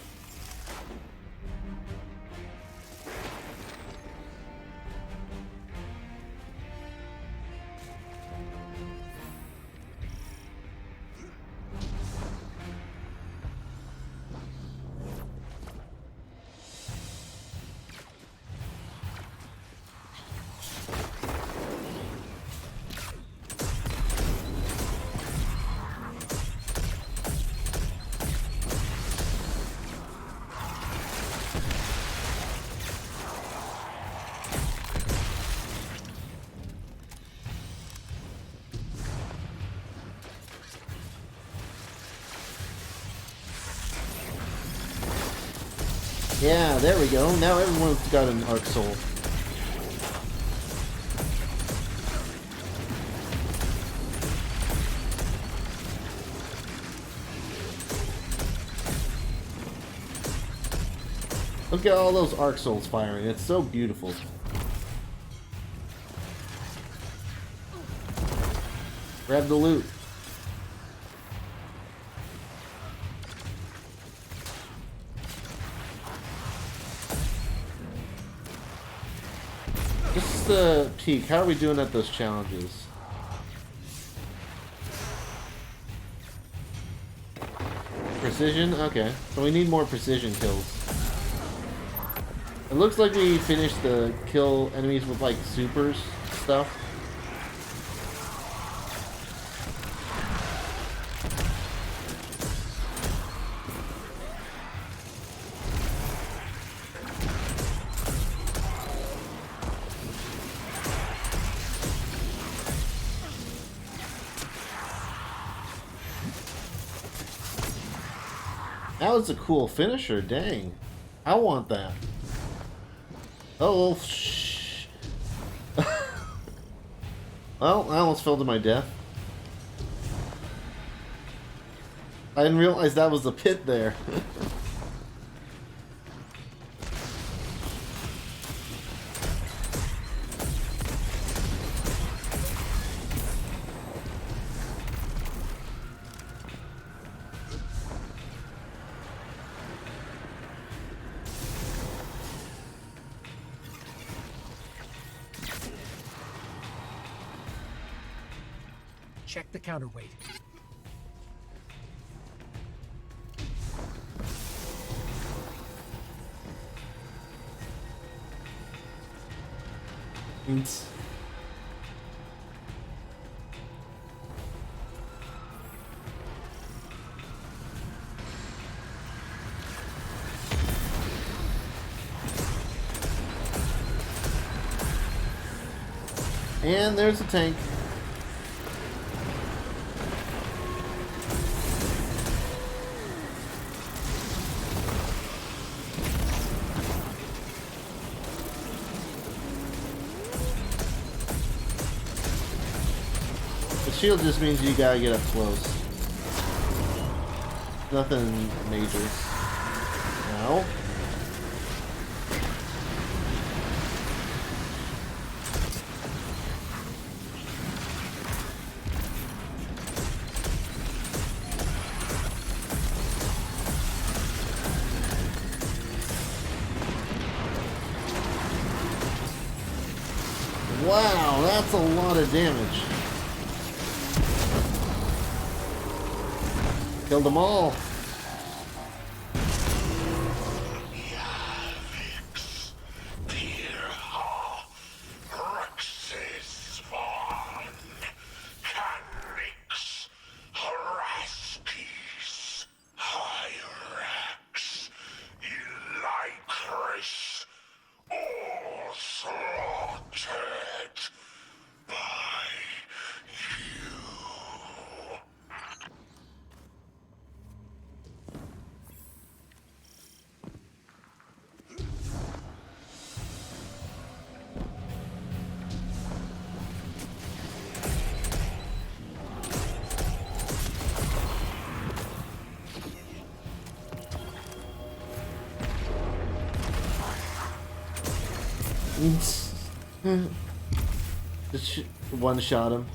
Yeah, there we go. Now everyone's got an Arc Soul. Look at all those Arc Souls firing. It's so beautiful. Grab the loot. Just a peek. How are we doing at those challenges? Precision? Okay. So we need more precision kills. It looks like we finished the kill enemies with like supers stuff. That was a cool finisher, dang. I want that. Oh, shh. Well, I almost fell to my death. I didn't realize that was the pit there. Check the counterweight. Oops. And there's a tank. The shield just means you gotta get up close. Nothing major. Now. Wow, that's a lot of damage. Killed them all. Just one shot him.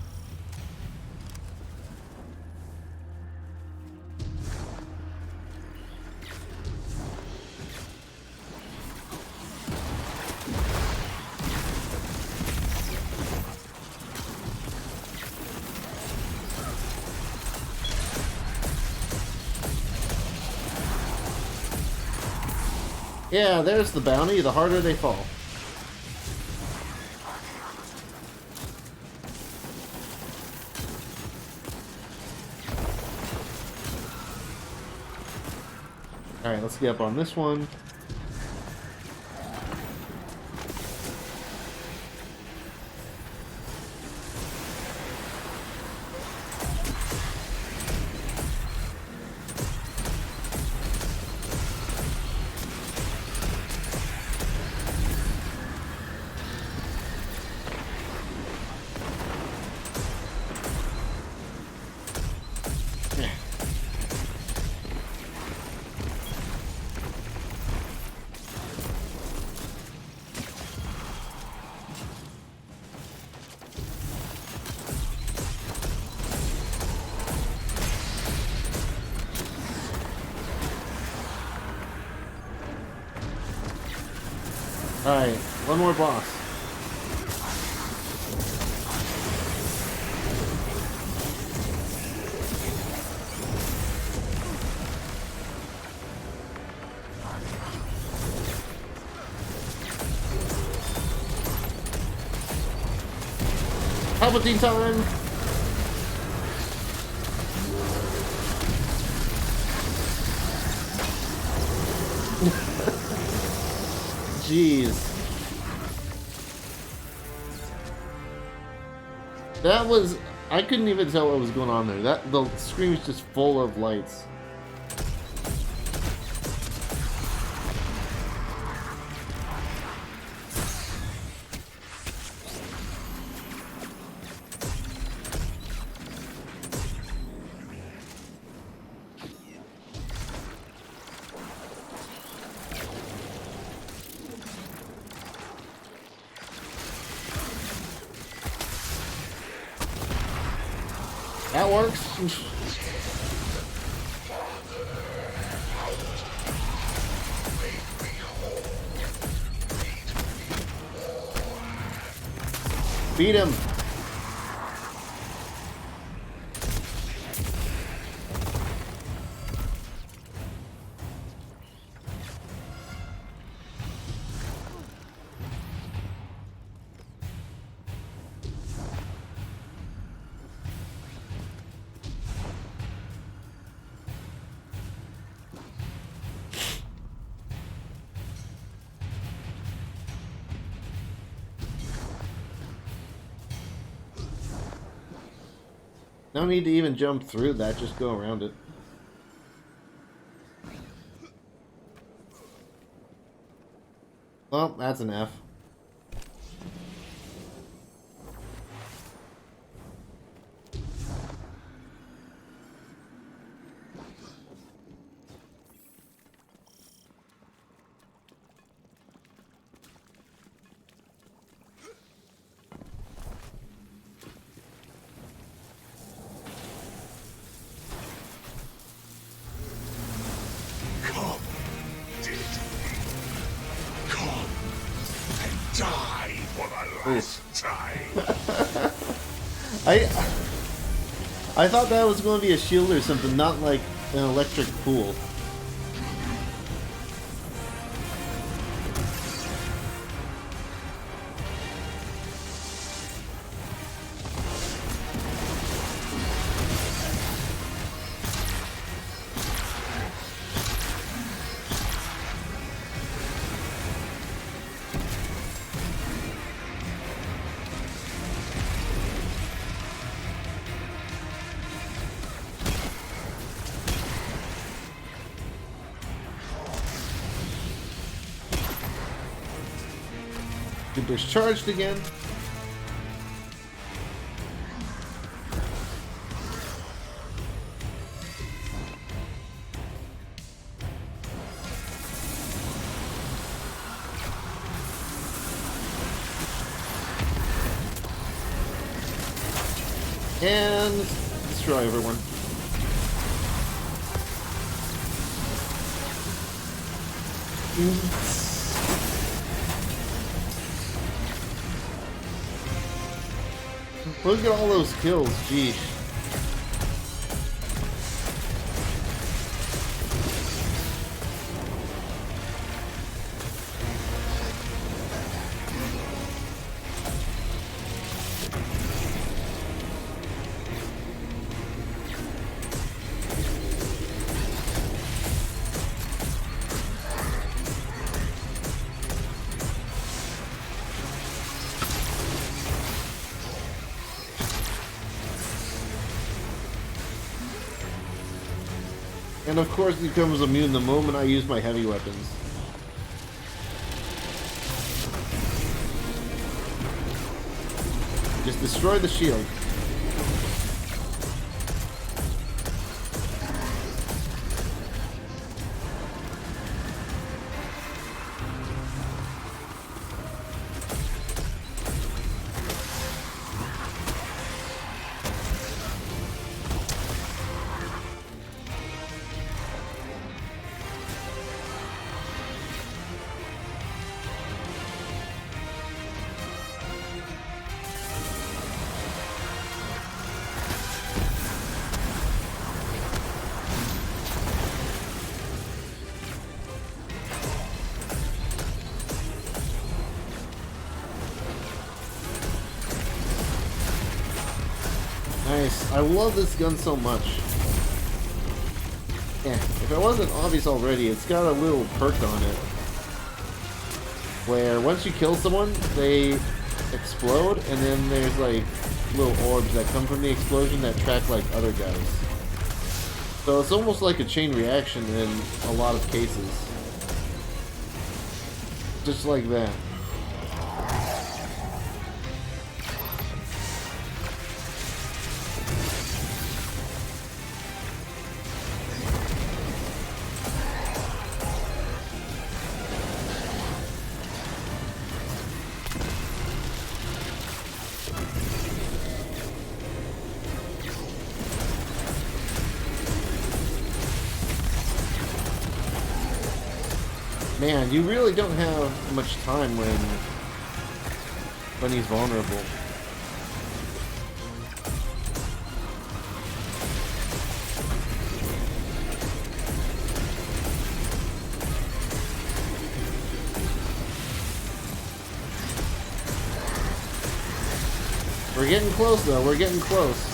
Yeah, there's the bounty. The harder they fall. Alright, let's get up on this one. Alright, one more boss. Palpatine time! Jeez. That was... I couldn't even tell what was going on there. The screen was just full of lights. That works. Beat him. No need to even jump through that, just go around it. Well, that's an F. I thought that was going to be a shield or something, not like an electric pool. Cooper's charged again. And destroy everyone. Look at all those kills, geez. And of course he becomes immune the moment I use my heavy weapons. Just destroy the shield. Nice. I love this gun so much. Yeah, if it wasn't obvious already, it's got a little perk on it. Where once you kill someone, they explode, and then there's like little orbs that come from the explosion that track like other guys. So it's almost like a chain reaction in a lot of cases. Just like that. Man, you really don't have much time when he's vulnerable. We're getting close though, we're getting close.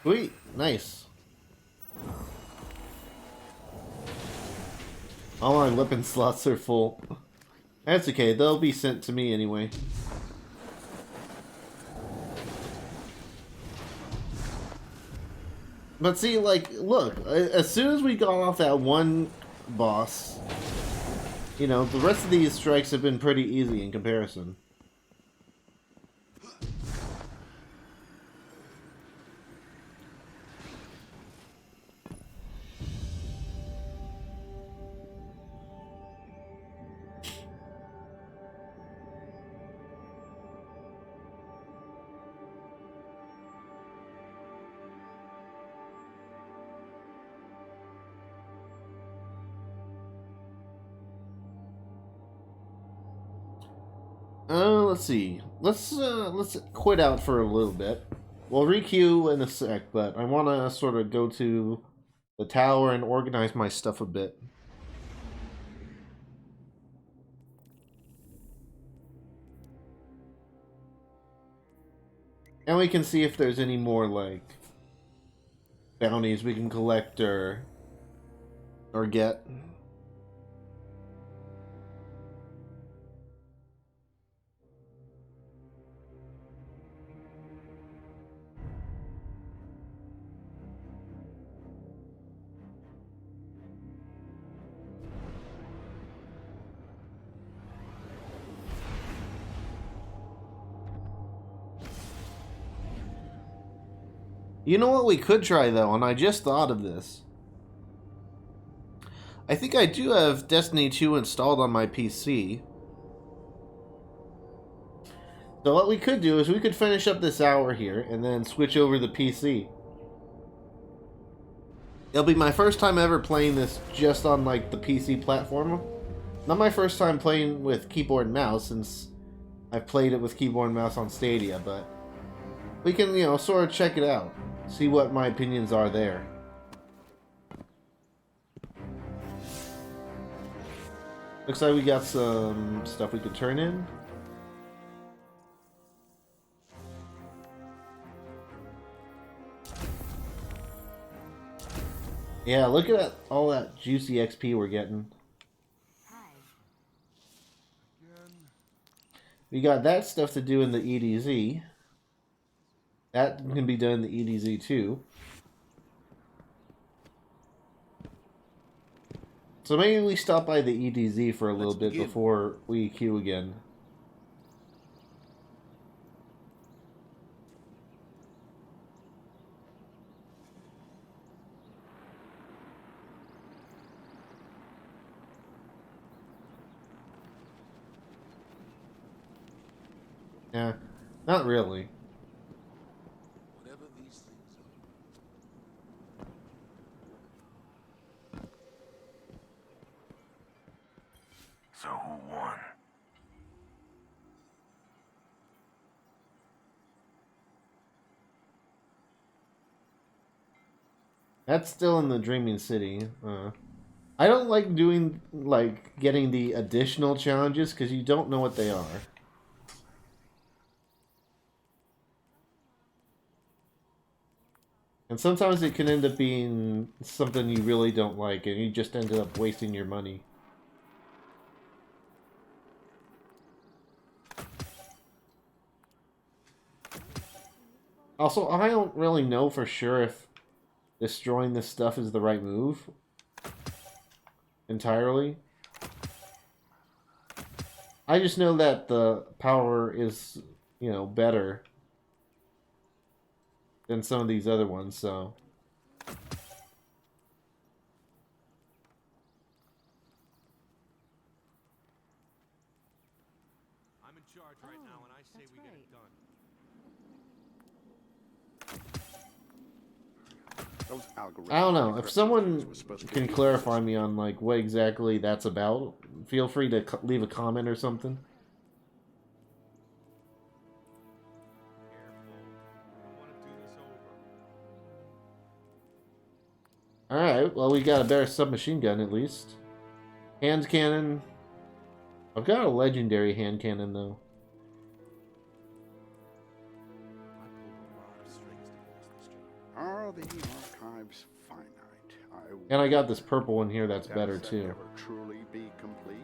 Sweet, nice. All my weapon slots are full. That's okay, they'll be sent to me anyway. But see, like, look, as soon as we got off that one boss, you know, the rest of these strikes have been pretty easy in comparison. Let's see. Let's quit out for a little bit. We'll re-queue in a sec, but I want to sort of go to the tower and organize my stuff a bit. And we can see if there's any more, like, bounties we can collect or get. You know what we could try, though, and I just thought of this. I think I do have Destiny 2 installed on my PC. So what we could do is we could finish up this hour here and then switch over the PC. It'll be my first time ever playing this just on, like, the PC platform. Not my first time playing with keyboard and mouse, since I've played it with keyboard and mouse on Stadia, but we can, you know, sort of check it out. See what my opinions are there. Looks like we got some stuff we could turn in. Yeah, look at all that juicy XP we're getting. We got that stuff to do in the EDZ. That can be done in the EDZ too. So maybe we stop by the EDZ for a little bit before we queue again. Yeah, not really. Whatever these things are. So who won? That's still in the Dreaming City. I don't like doing, like, getting the additional challenges because you don't know what they are. And sometimes it can end up being something you really don't like, and you just ended up wasting your money. Also, I don't really know for sure if destroying this stuff is the right move. Entirely. I just know that the power is, you know, better than some of these other ones, so. I'm in charge right now, and I say we get it done. Those algorithms. I don't know. If someone can clarify me on, like, what exactly that's about, feel free to leave a comment or something. Alright, well, we got a better submachine gun at least. Hand cannon. I've got a legendary hand cannon though. Are the archives finite? And I got this purple one here that's better too. Ever truly be complete?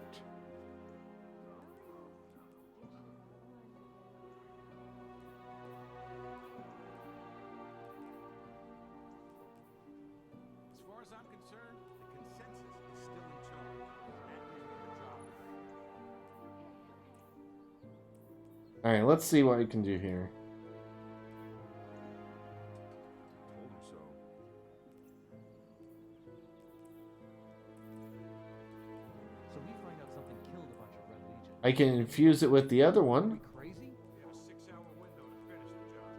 As far as I'm concerned, the consensus is still in charge. And doing the job. Alright, let's see what we can do here. Told him so. So we find out something killed a bunch of Red Legion. I can infuse it with the other one. Crazy? We have a 6-hour window to finish the job.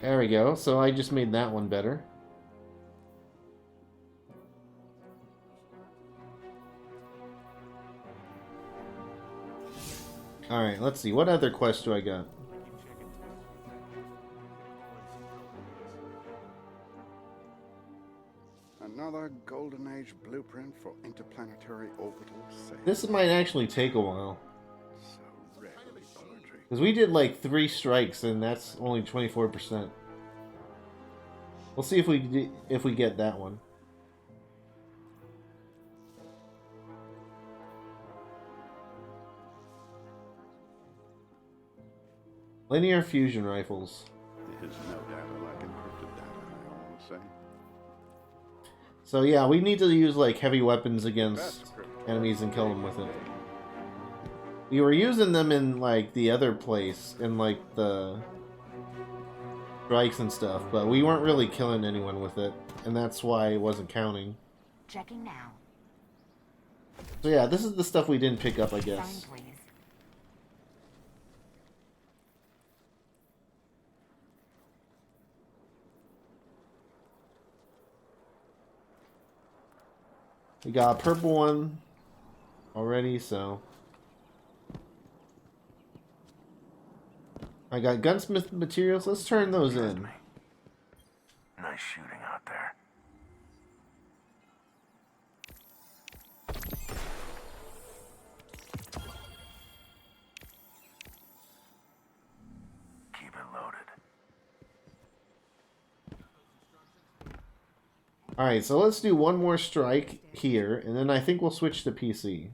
There we go. So I just made that one better. Alright, let's see. What other quest do I got? Another Golden Age blueprint for interplanetary orbital safe. This might actually take a while. So rarely poetry. Because we did like 3 strikes and that's only 24%. We'll see if we get that one. Linear fusion rifles. There's no data like encrypted data, I want to say. So yeah, we need to use like heavy weapons against enemies and kill them with it. We were using them in like the other place, in like the strikes and stuff, but we weren't really killing anyone with it, and that's why it wasn't counting. Checking now. So yeah, this is the stuff we didn't pick up, I guess. Sign, please. We got a purple one already, so... I got gunsmith materials. Let's turn those in. Nice shooting out there. Keep it loaded. Alright, so let's do one more strike here, and then I think we'll switch to PC.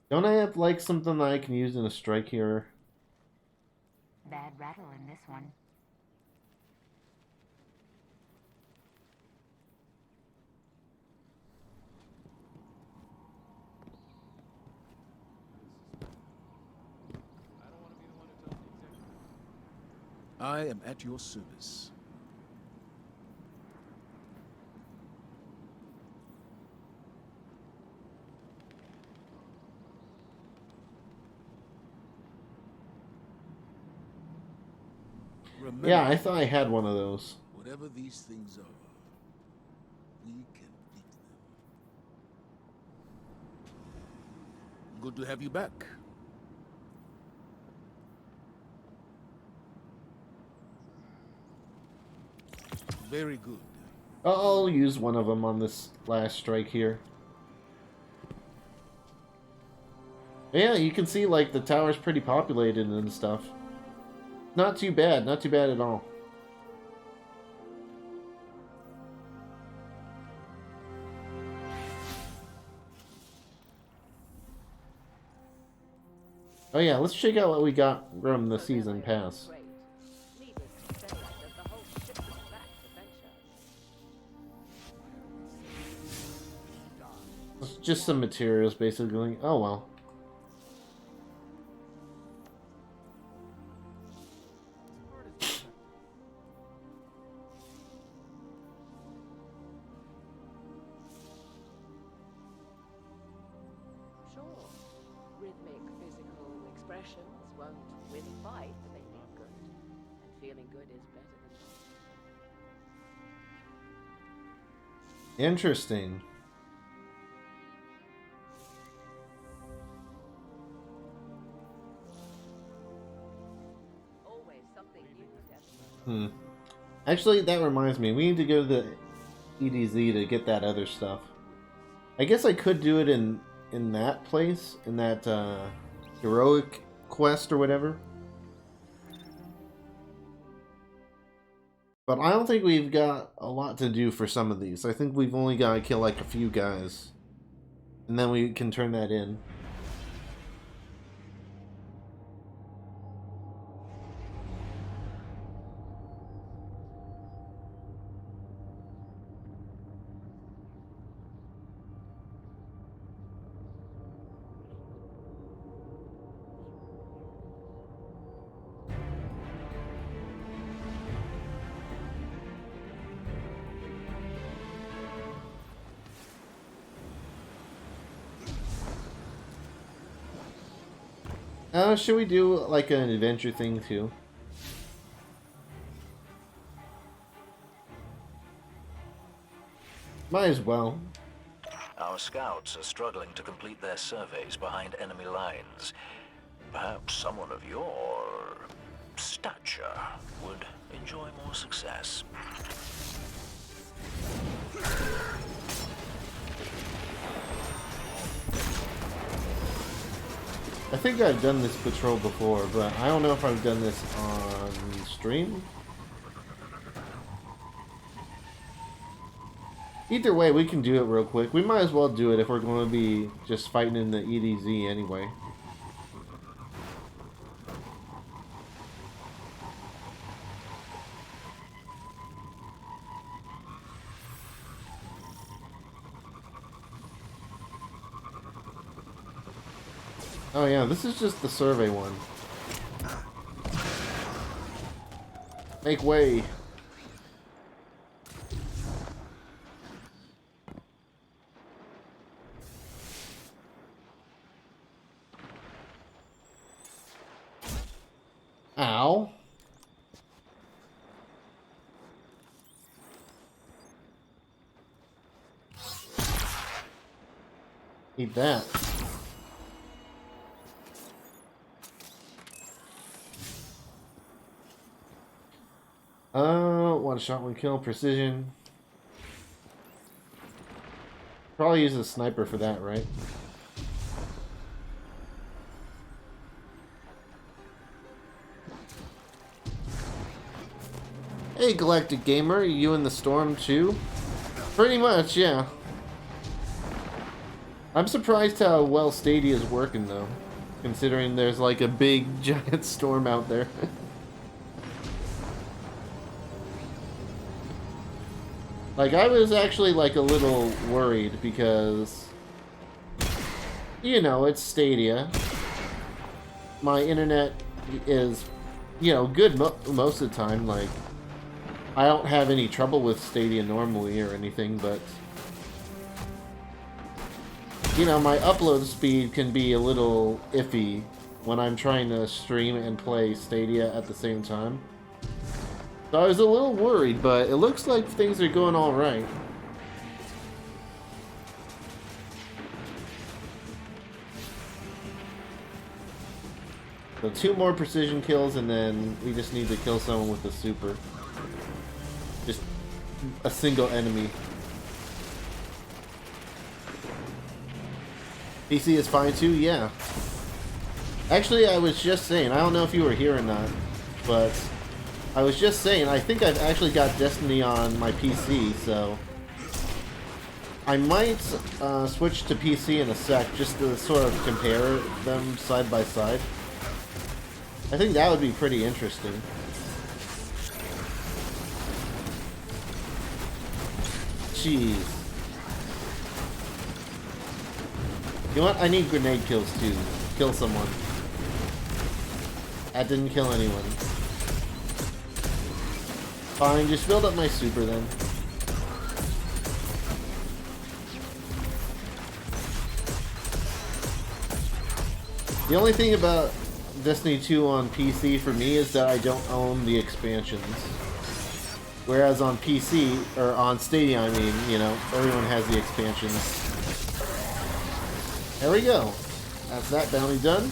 Don't I have, like, something that I can use in a strike here? Bad rattle in this one. I am at your service. Remember, Yeah, I thought I had one of those. whatever these things are, we can beat them. Good to have you back. Very good. I'll use one of them on this last strike here. Yeah, you can see, like, the tower's pretty populated and stuff. Not too bad at all. Oh yeah, let's check out what we got from the season pass. It's just some materials, basically. Oh well. Won't win a fight, but they feel good. And feeling good is better than Interesting. always something new. Actually, that reminds me. We need to go to the EDZ to get that other stuff. I guess I could do it in that place, in that heroic quest or whatever. But I don't think we've got a lot to do for some of these. I think we've only got to kill like a few guys. And then we can turn that in. Should we do like an adventure thing too? Might as well. Our scouts are struggling to complete their surveys behind enemy lines. Perhaps someone of your stature would enjoy more success. I think I've done this patrol before, but I don't know if I've done this on stream. Either way, we can do it real quick. We might as well do it if we're going to be just fighting in the EDZ anyway. Oh yeah, this is just the survey one. Make way. Ow. Eat that. One shot, one kill, precision. Probably use a sniper for that, right? Hey, Galactic Gamer, you in the storm too? Pretty much, yeah. I'm surprised how well Stadia is working though, considering there's like a big giant storm out there. Like, I was actually like a little worried because, you know, it's Stadia. My internet is, you know, good most of the time. Like, I don't have any trouble with Stadia normally or anything, but, you know, my upload speed can be a little iffy when I'm trying to stream and play Stadia at the same time. So I was a little worried, but it looks like things are going all right. So 2 more precision kills, and then we just need to kill someone with a super. Just a single enemy. PC is fine too? Yeah. Actually, I was just saying, I don't know if you were here or not, but I was just saying, I think I've actually got Destiny on my PC, so I might switch to PC in a sec just to sort of compare them side by side. I think that would be pretty interesting. Jeez. You know what? I need grenade kills too. Kill someone. That didn't kill anyone. Fine, just build up my super then. The only thing about Destiny 2 on PC for me is that I don't own the expansions. Whereas on PC, or on Stadia I mean, you know, everyone has the expansions. There we go. That's that bounty done.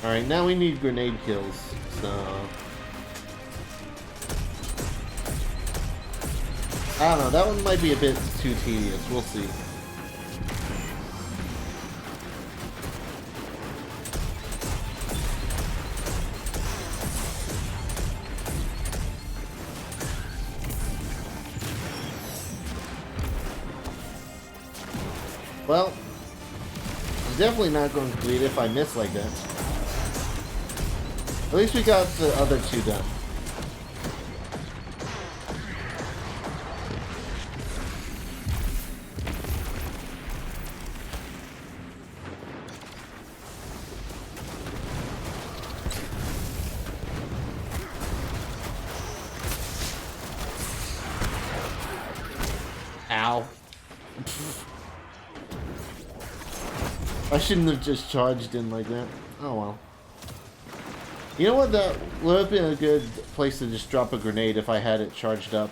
Alright, now we need grenade kills, so I don't know, that one might be a bit too tedious, we'll see. Well, I'm definitely not going to complete it if I miss like that. At least we got the other 2 done. Ow. I shouldn't have just charged in like that. Oh well. You know what? That would have been a good place to just drop a grenade if I had it charged up.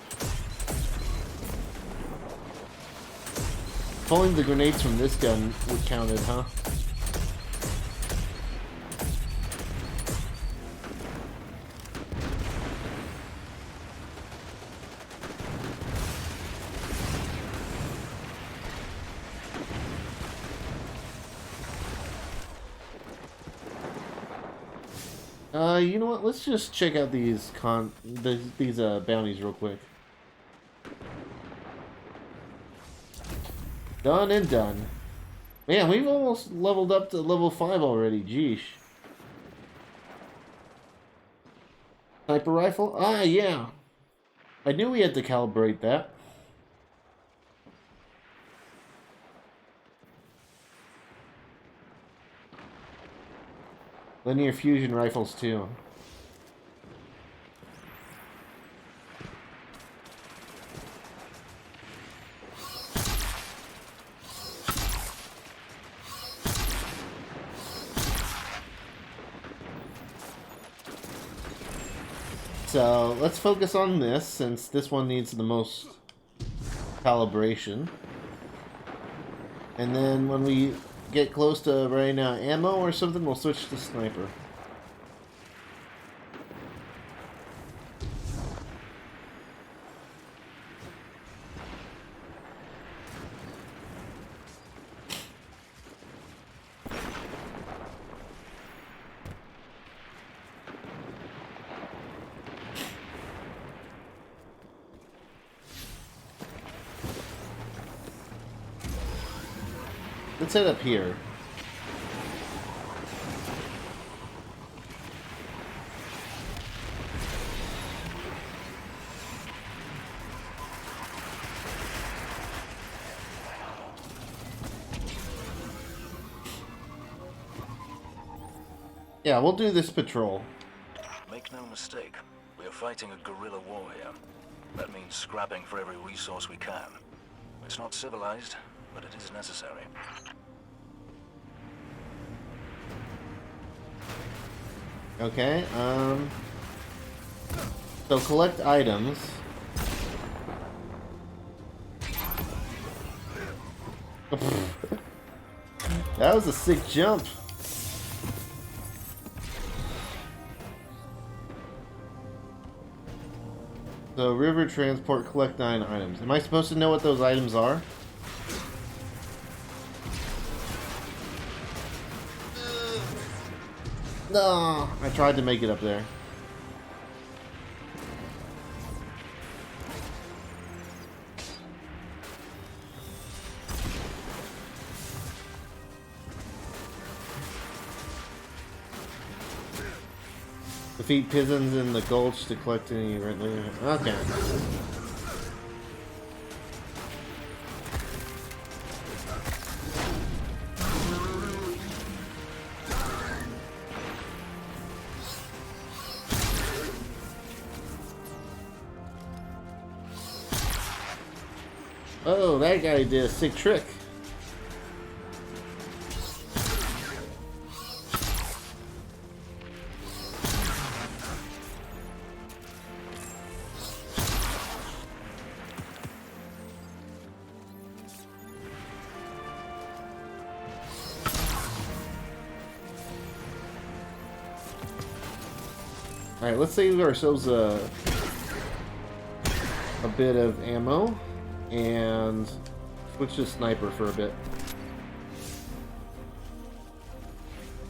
Pulling the grenades from this gun would count it, huh? You know what? Let's just check out these bounties real quick. Done and done. Man, we've almost leveled up to level 5 already. Jeesh. Sniper rifle? Ah, yeah. I knew we had to calibrate that. Linear fusion rifles too. So let's focus on this, since this one needs the most calibration. And then when we get close to running out of ammo or something, we'll switch to sniper. Let's head up here. Yeah, we'll do this patrol. Make no mistake, we are fighting a guerrilla war here. That means scrapping for every resource we can. It's not civilized, but it is necessary. Okay, so collect items. That was a sick jump. So, river transport, collect 9 items. Am I supposed to know what those items are? No, I tried to make it up there. Defeat pigeons in the gulch to collect any rent. Okay. Oh, that guy did a sick trick. Alright, let's save ourselves a bit of ammo and switch to sniper for a bit.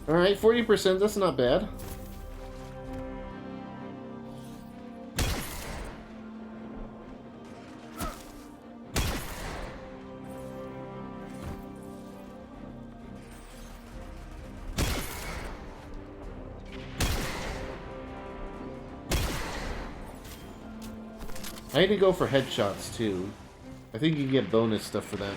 Alright, 40%, that's not bad. I need to go for headshots too. I think you get bonus stuff for that.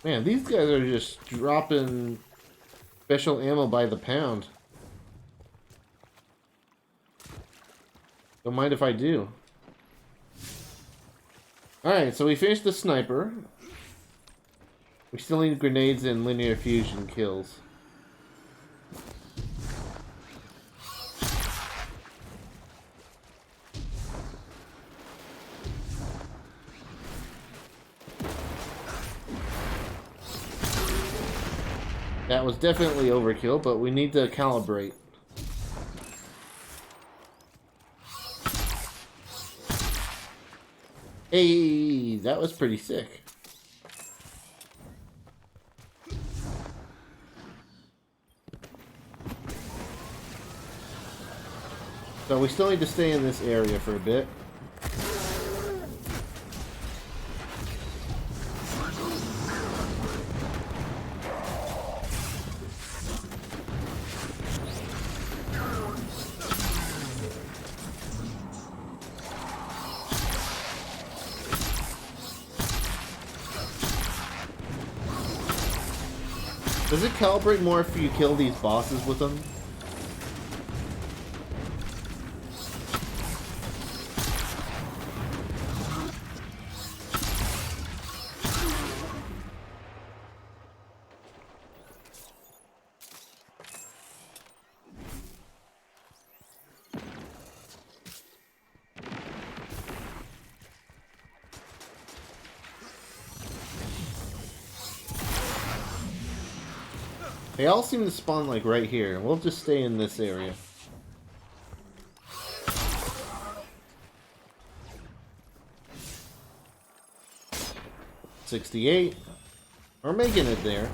Man, these guys are just dropping special ammo by the pound. Don't mind if I do. Alright, so we finished the sniper. We still need grenades and linear fusion kills. That was definitely overkill, but we need to calibrate. Hey, that was pretty sick. So we still need to stay in this area for a bit. Does it calibrate more if you kill these bosses with them? They all seem to spawn like right here. We'll just stay in this area. $68. We're making it there.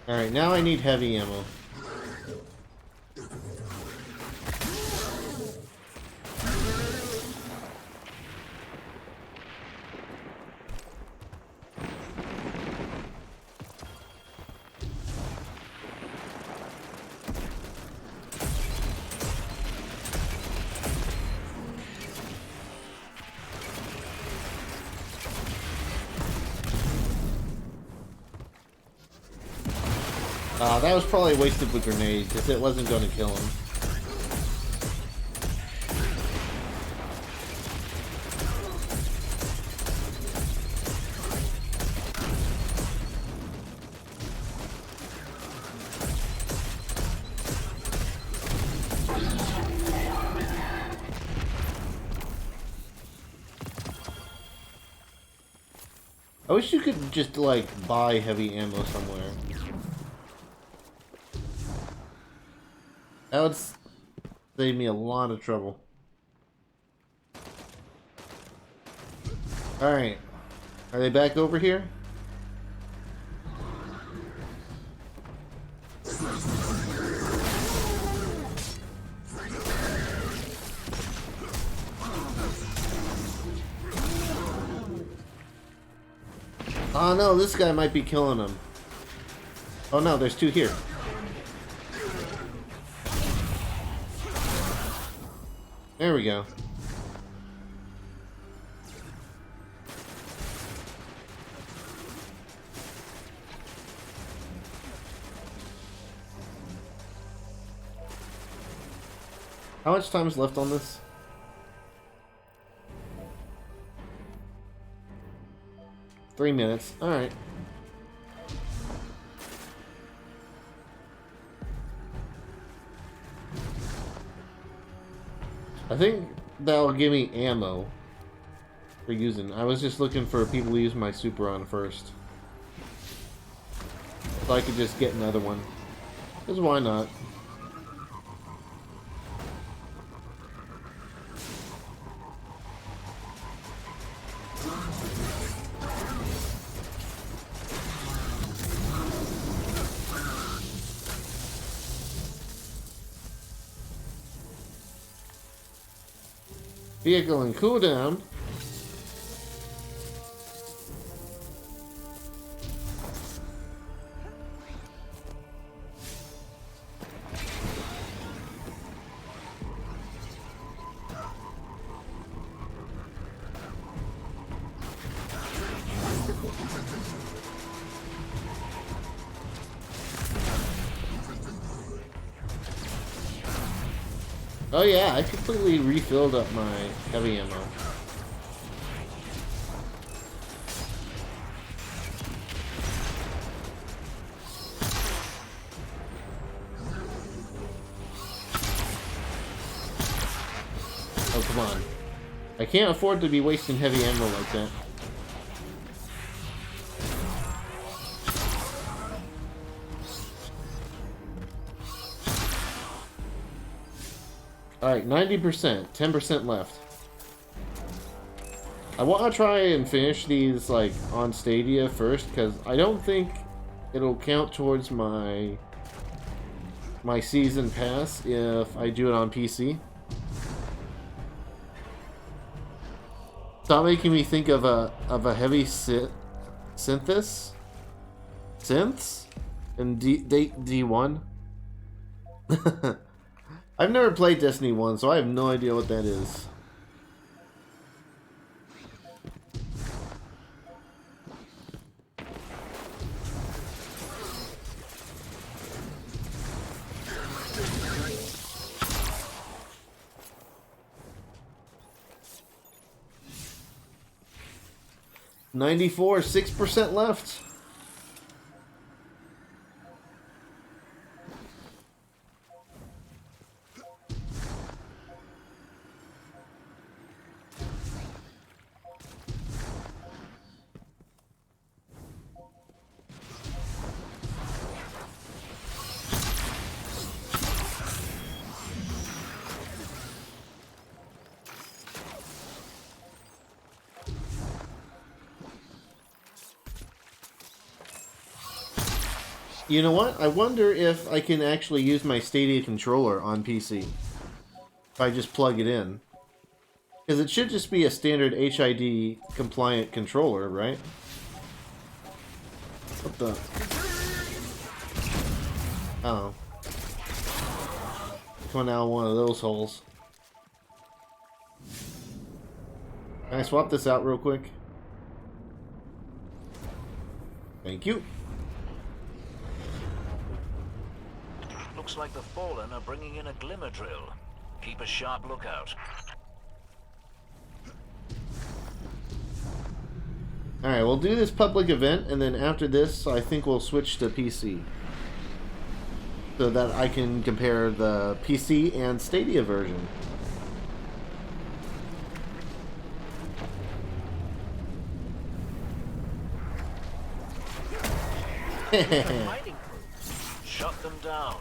Alright, now I need heavy ammo. That was probably a waste of a grenade, because it wasn't going to kill him. I wish you could just, like, buy heavy ammo somewhere. That would save me a lot of trouble. Alright. Are they back over here? Oh no, this guy might be killing him. Oh no, there's two here. There we go. How much time is left on this? Three minutes. Alright. I think that'll give me ammo for using. I was just looking for people to use my super on first. So I could just get another one. Because why not? Vehicle and cooldown. Oh yeah, I completely refilled up my heavy ammo. Oh, come on. I can't afford to be wasting heavy ammo like that. Alright, 90%, 10% left. I want to try and finish these, like, on Stadia first, because I don't think it'll count towards my season pass if I do it on PC. Stop making me think of a heavy synths in D1. I've never played Destiny 1, so I have no idea what that is. $94, 6% left. You know what? I wonder if I can actually use my Stadia controller on PC. If I just plug it in. Because it should just be a standard HID compliant controller, right? What the? Oh. Coming out of one of those holes. Can I swap this out real quick? Thank you. Looks like the Fallen are bringing in a glimmer drill. Keep a sharp lookout. Alright, we'll do this public event, and then after this, I think we'll switch to PC. So that I can compare the PC and Stadia version. Shut them down.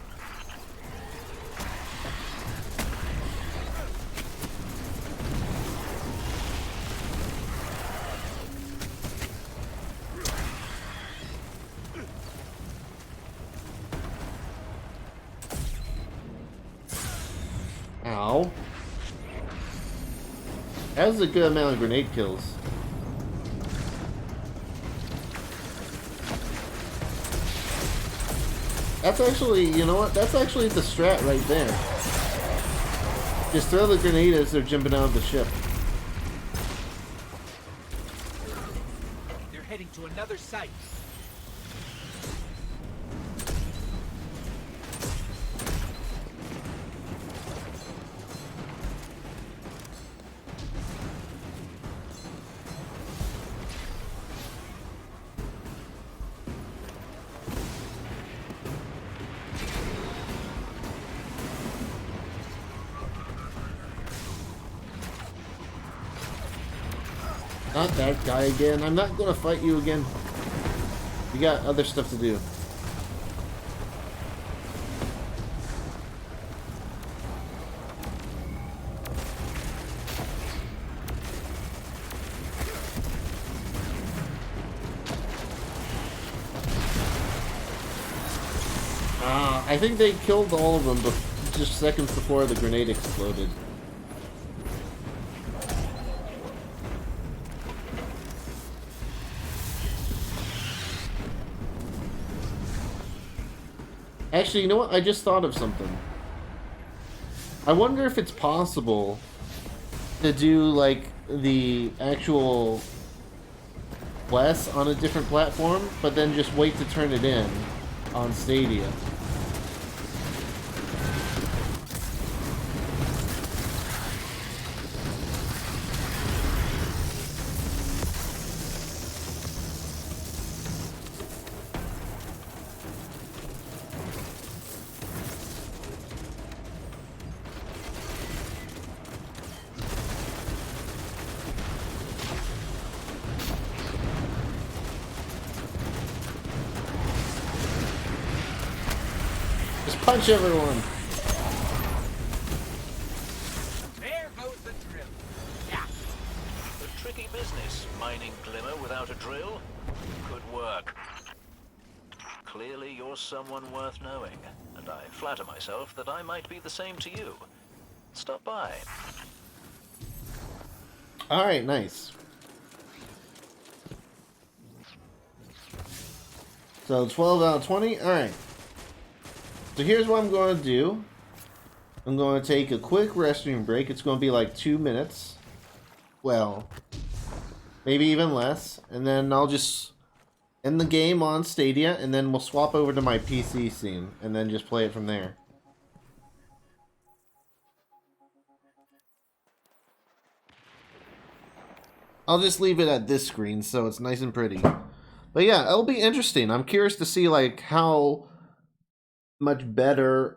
Ow. That's a good amount of grenade kills. That's actually, you know what? That's actually the strat right there. Just throw the grenade as they're jumping out of the ship. They're heading to another site. Not that guy again. I'm not gonna fight you again. You got other stuff to do. I think they killed all of them just seconds before the grenade exploded. Actually, you know what? I just thought of something. I wonder if it's possible to do, like, the actual quest on a different platform, but then just wait to turn it in on Stadia. punch everyone. There goes the drill. Yeah. A tricky business, mining glimmer without a drill. Good work. Clearly you're someone worth knowing, and I flatter myself that I might be the same to you. Stop by. Alright, nice. So 12 out of 20. Alright. So here's what I'm going to do. I'm going to take a quick restroom break. It's going to be like 2 minutes. Well, maybe even less. And then I'll just end the game on Stadia, and then we'll swap over to my PC scene, and then just play it from there. I'll just leave it at this screen so it's nice and pretty. But yeah, it'll be interesting. I'm curious to see like how much better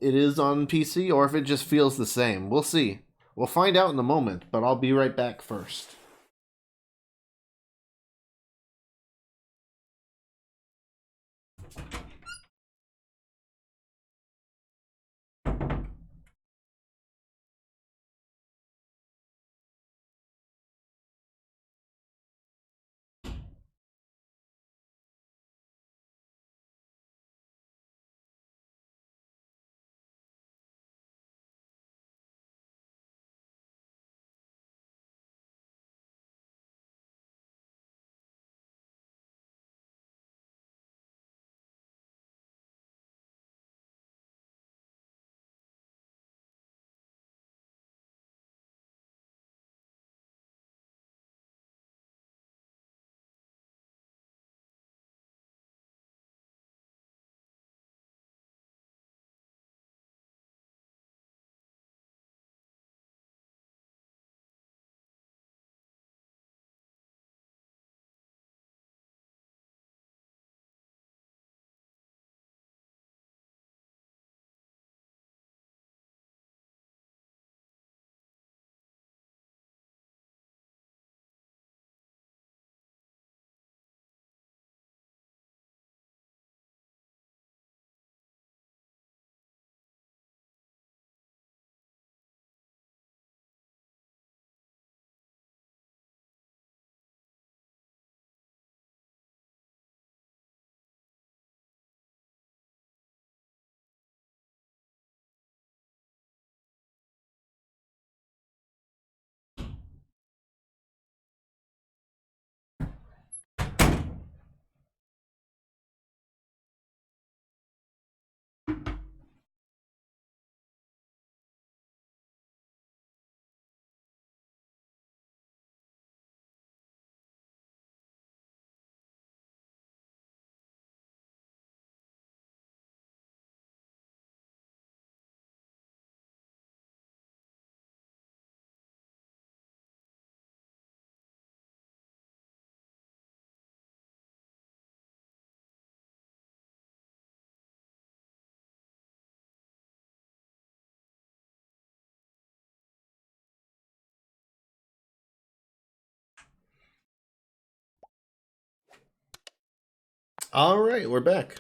it is on PC, or if it just feels the same. We'll see. We'll find out in a moment, but I'll be right back first. All right, we're back.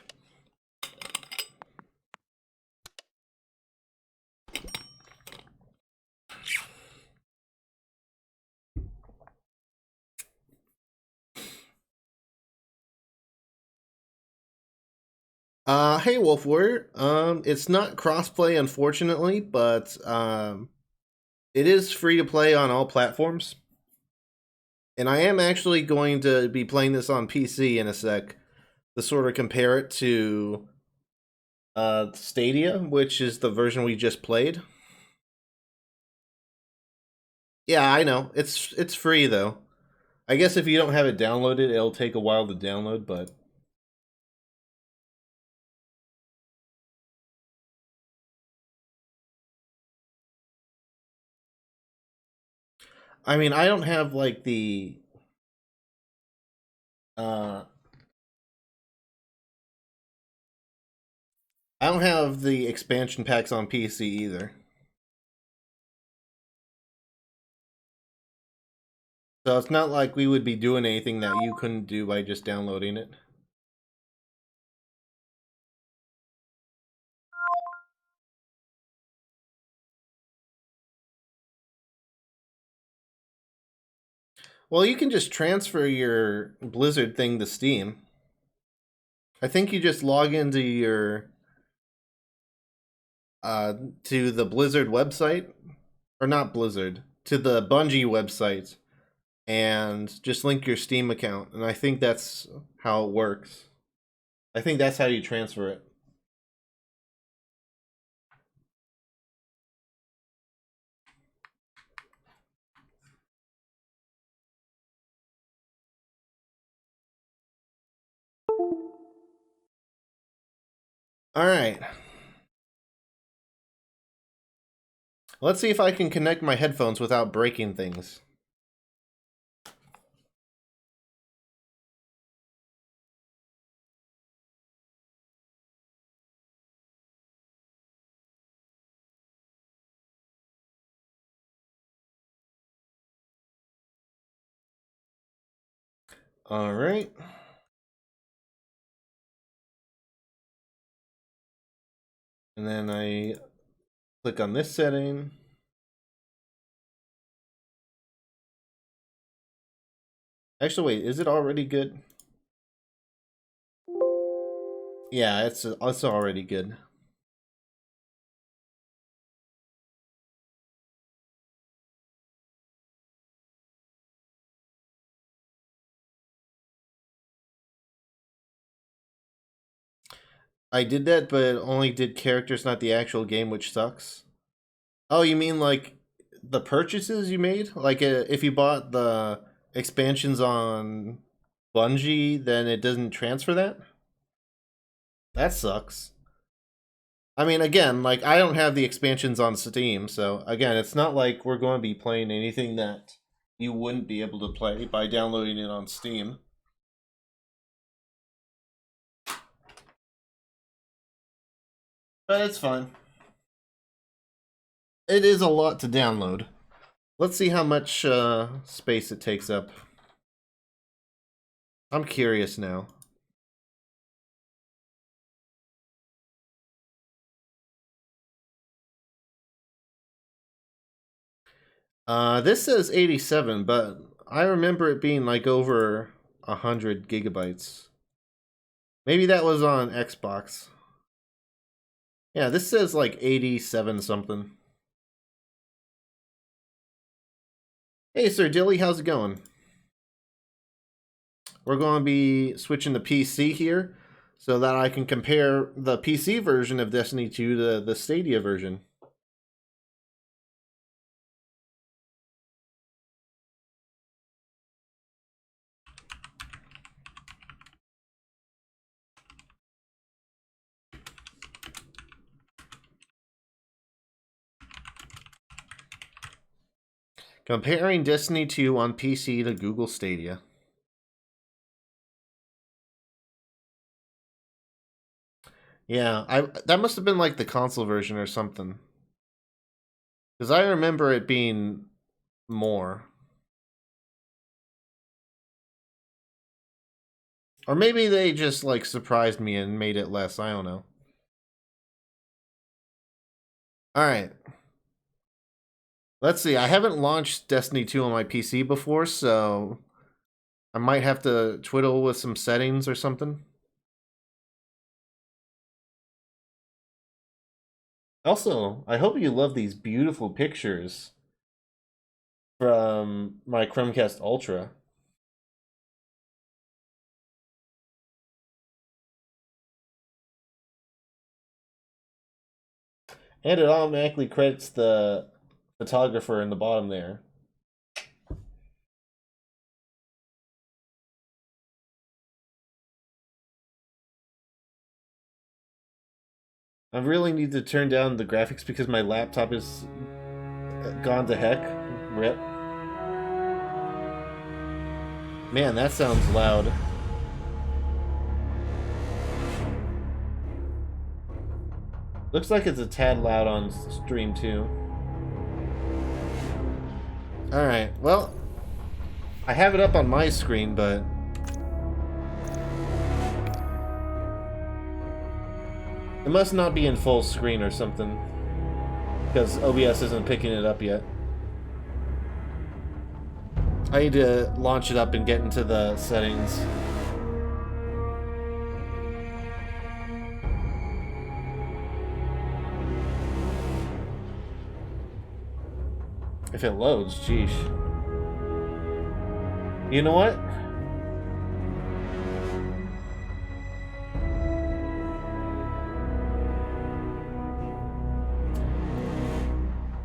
Hey Wolf Warrior. It's not crossplay, unfortunately, but it is free to play on all platforms. And I am actually going to be playing this on PC in a sec to sort of compare it to Stadia, which is the version we just played. Yeah, I know. It's free though. I guess if you don't have it downloaded, it'll take a while to download, but I mean, I don't have like the I don't have the expansion packs on PC either. So it's not like we would be doing anything that you couldn't do by just downloading it. Well, you can just transfer your Blizzard thing to Steam. I think you just log into your to the Blizzard website, or not Blizzard, to the Bungie website, and just link your Steam account, and I think that's how it works. I think that's how you transfer it. All right. Let's see if I can connect my headphones without breaking things. All right. And then I click on this setting. Actually, wait, is it already good? Yeah, it's already good. I did that, but only did characters, not the actual game, which sucks. Oh, you mean like the purchases you made? Like if you bought the expansions on Bungie, then it doesn't transfer that? That sucks. I mean, again, like I don't have the expansions on Steam, so again, it's not like we're going to be playing anything that you wouldn't be able to play by downloading it on Steam. But it's fine. It is a lot to download. Let's see how much space it takes up. I'm curious now. This says 87, but I remember it being like over 100 gigabytes. Maybe that was on Xbox. Yeah, this says like 87 something. Hey, Sir Dilly, how's it going? We're going to be switching to PC here so that I can compare the PC version of Destiny 2 to the Stadia version. Comparing Destiny 2 on PC to Google Stadia. Yeah, that must have been like the console version or something. Because I remember it being more. Or maybe they just like surprised me and made it less, I don't know. Alright. Let's see, I haven't launched Destiny 2 on my PC before, so I might have to twiddle with some settings or something. Also, I hope you love these beautiful pictures from my Chromecast Ultra. And it automatically credits the photographer in the bottom there. I really need to turn down the graphics because my laptop is gone to heck. Rip. Man, that sounds loud. Looks like it's a tad loud on stream too. Alright, well, I have it up on my screen, but it must not be in full screen or something, because OBS isn't picking it up yet. I need to launch it up and get into the settings. If it loads, geesh. You know what?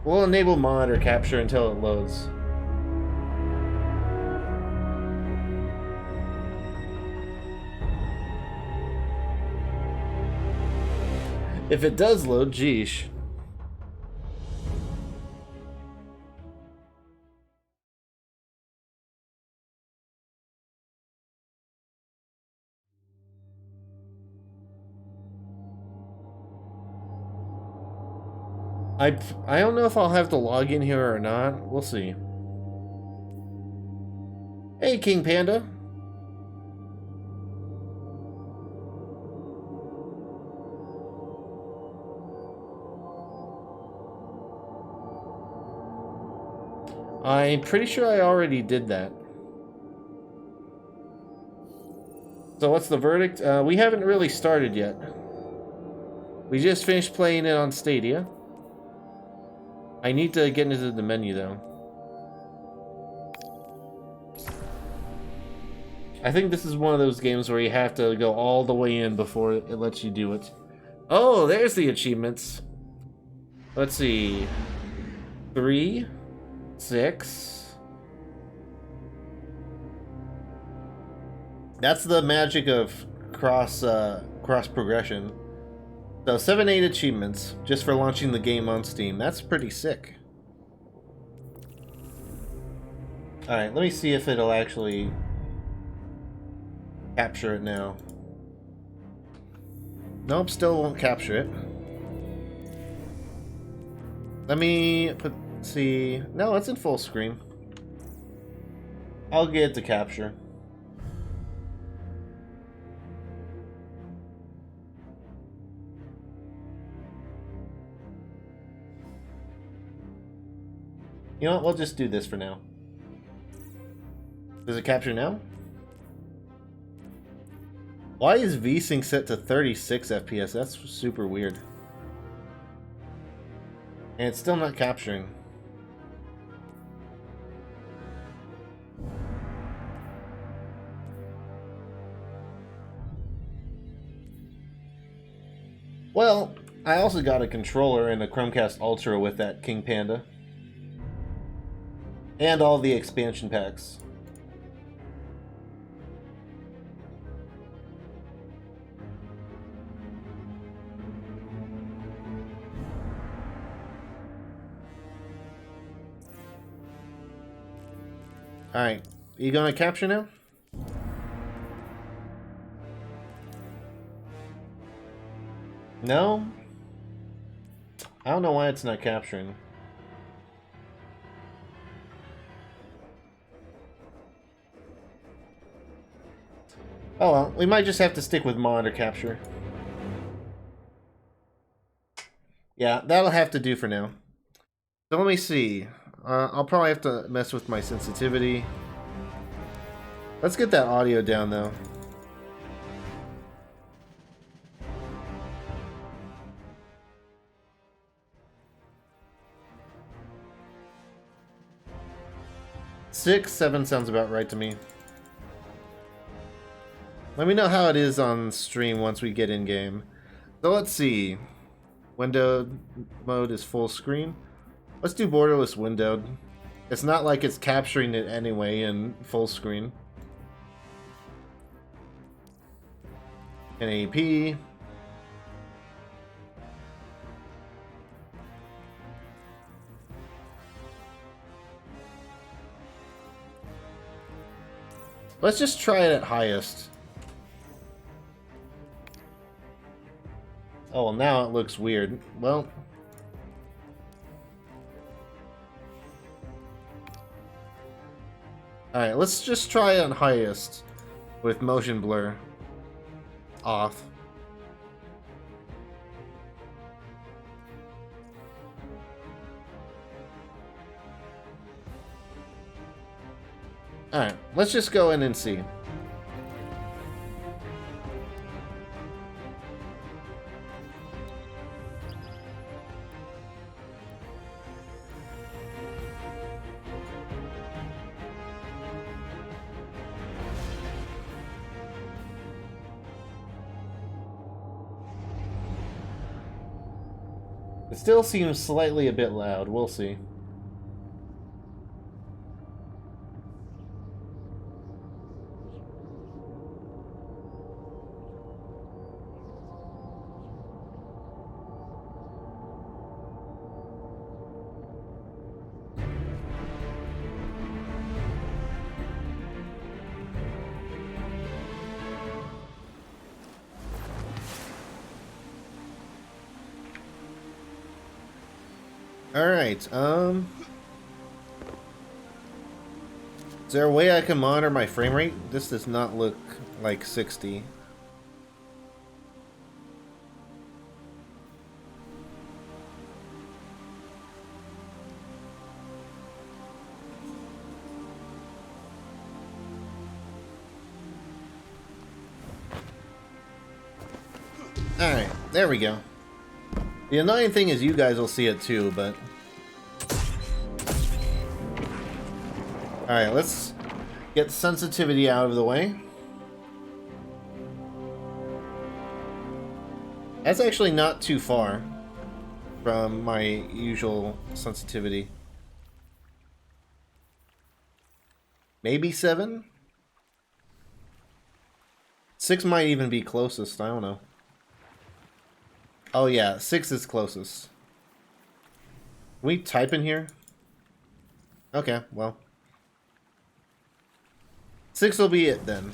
We'll enable monitor capture until it loads. If it does load, geesh. I don't know if I'll have to log in here or not. We'll see. Hey, King Panda. I'm pretty sure I already did that. So what's the verdict? We haven't really started yet. We just finished playing it on Stadia. I need to get into the menu though. I think this is one of those games where you have to go all the way in before it lets you do it. Oh, there's the achievements. Let's see. 3, 6. That's the magic of cross progression. So 7, 8 achievements just for launching the game on Steam. That's pretty sick. Alright, let me see if it'll actually capture it now. Nope, still won't capture it. Let me see. No, it's in full screen. I'll get it to capture. You know what? We'll just do this for now. Does it capture now? Why is VSync set to 36 FPS? That's super weird. And it's still not capturing. Well, I also got a controller and a Chromecast Ultra with that King Panda. And all the expansion packs. Alright, you gonna capture now? No? I don't know why it's not capturing. Oh well, we might just have to stick with monitor capture. Yeah, that'll have to do for now. So let me see. I'll probably have to mess with my sensitivity. Let's get that audio down though. Six, 7 sounds about right to me. Let me know how it is on stream once we get in game. So let's see. Window mode is full screen. Let's do borderless windowed. It's not like it's capturing it anyway in full screen. 1080p. Let's just try it at highest. Oh, well, now it looks weird. Well, alright, let's just try it on highest with motion blur off. Alright, let's just go in and see. It still seems slightly a bit loud. We'll see. Alright, is there a way I can monitor my frame rate? This does not look like 60. Alright, there we go. The annoying thing is you guys will see it too, but... Alright, let's get sensitivity out of the way. That's actually not too far from my usual sensitivity. Maybe 7? 6 might even be closest, I don't know. Oh yeah, 6 is closest. Can we type in here? Okay, well. 6 will be it then.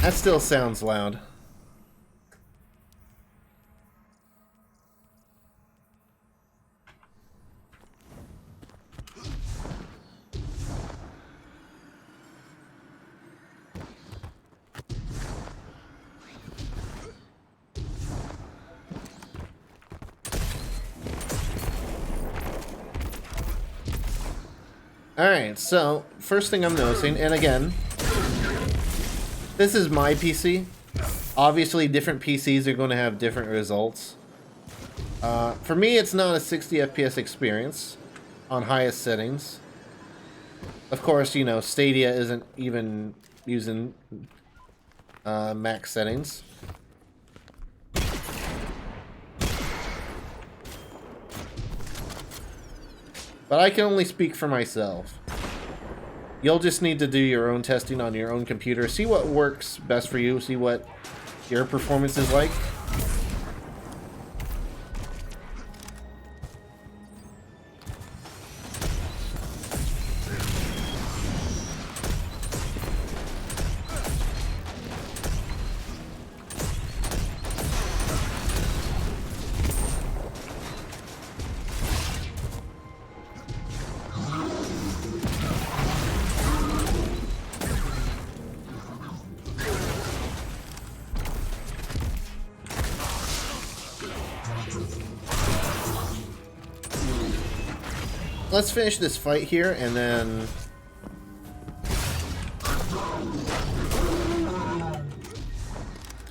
That still sounds loud. Alright, so, first thing I'm noticing, and again, this is my PC. Obviously, different PCs are going to have different results. For me, it's not a 60 FPS experience on highest settings. Of course, you know, Stadia isn't even using max settings. But I can only speak for myself. You'll just need to do your own testing on your own computer. See what works best for you. See what your performance is like. Let's finish this fight here, and then...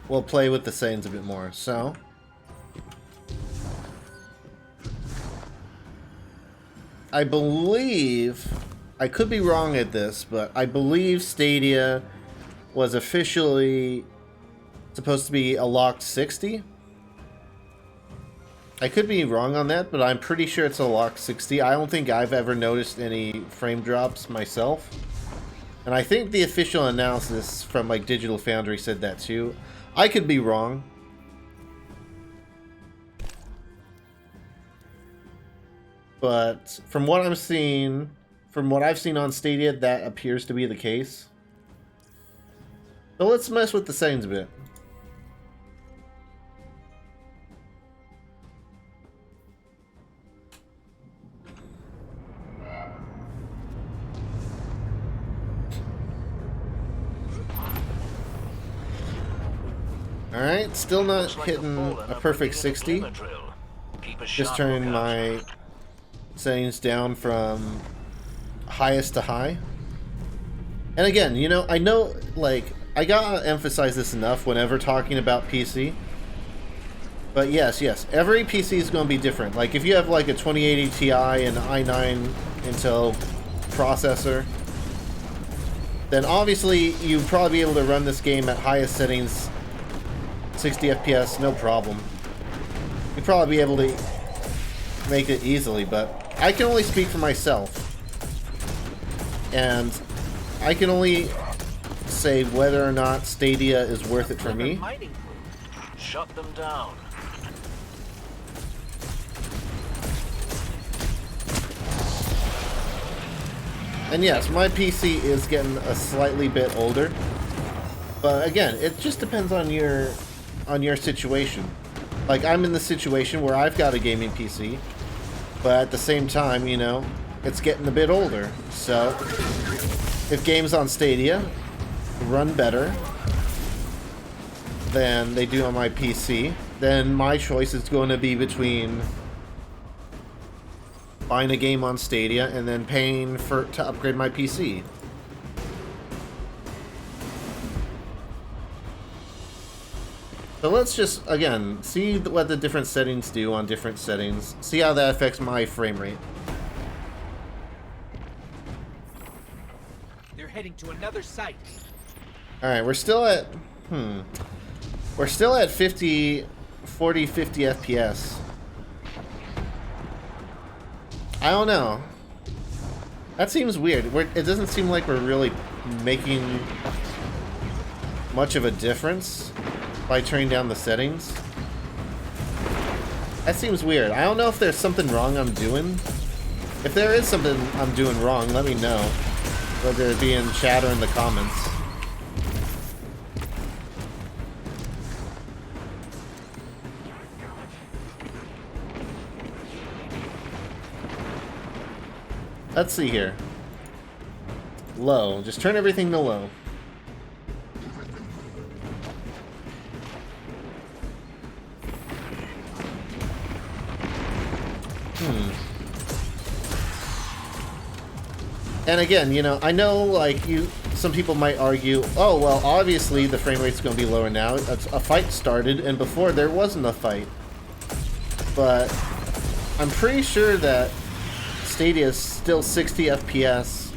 we'll play with the settings a bit more, so... I believe... I could be wrong at this, but I believe Stadia was officially supposed to be a locked 60. I could be wrong on that, but I'm pretty sure it's a locked 60. I don't think I've ever noticed any frame drops myself. And I think the official analysis from like Digital Foundry said that too. I could be wrong. But from what I'm seeing, from what I've seen on Stadia, that appears to be the case. So let's mess with the settings a bit. Alright, still not Looks like the hitting Fallen a are perfect bringing in a 60. glimmer drill. Keep a Just sharp turning lookout. my settings down from highest to high. And again, you know, I know, like, I gotta emphasize this enough whenever talking about PC. But yes, every PC is gonna be different. Like, if you have like a 2080 Ti and i9 Intel processor, then obviously you'd probably be able to run this game at highest settings, 60 FPS, no problem. You'd probably be able to make it easily, but I can only speak for myself. And I can only say whether or not Stadia is worth it for me. Shut them down. And yes, my PC is getting a slightly bit older. But again, it just depends on your situation. Like, I'm in the situation where I've got a gaming PC, but at the same time, you know, it's getting a bit older. So, if games on Stadia run better than they do on my PC, then my choice is going to be between buying a game on Stadia and then paying to upgrade my PC. So let's just, again, see what the different settings do on different settings. See how that affects my frame rate. They're heading to another site. Alright, we're still at... We're still at 40, 50 FPS. I don't know. That seems weird. It doesn't seem like we're really making much of a difference by turning down the settings. That seems weird. I don't know if there's something wrong I'm doing. If there is something I'm doing wrong, let me know. Whether it be in chat or in the comments. Let's see here. Low. Just turn everything to low. And again, you know, I know, like, some people might argue, oh, well, obviously the frame rate's going to be lower now. A fight started, and before there wasn't a fight. But I'm pretty sure that Stadia is still 60 FPS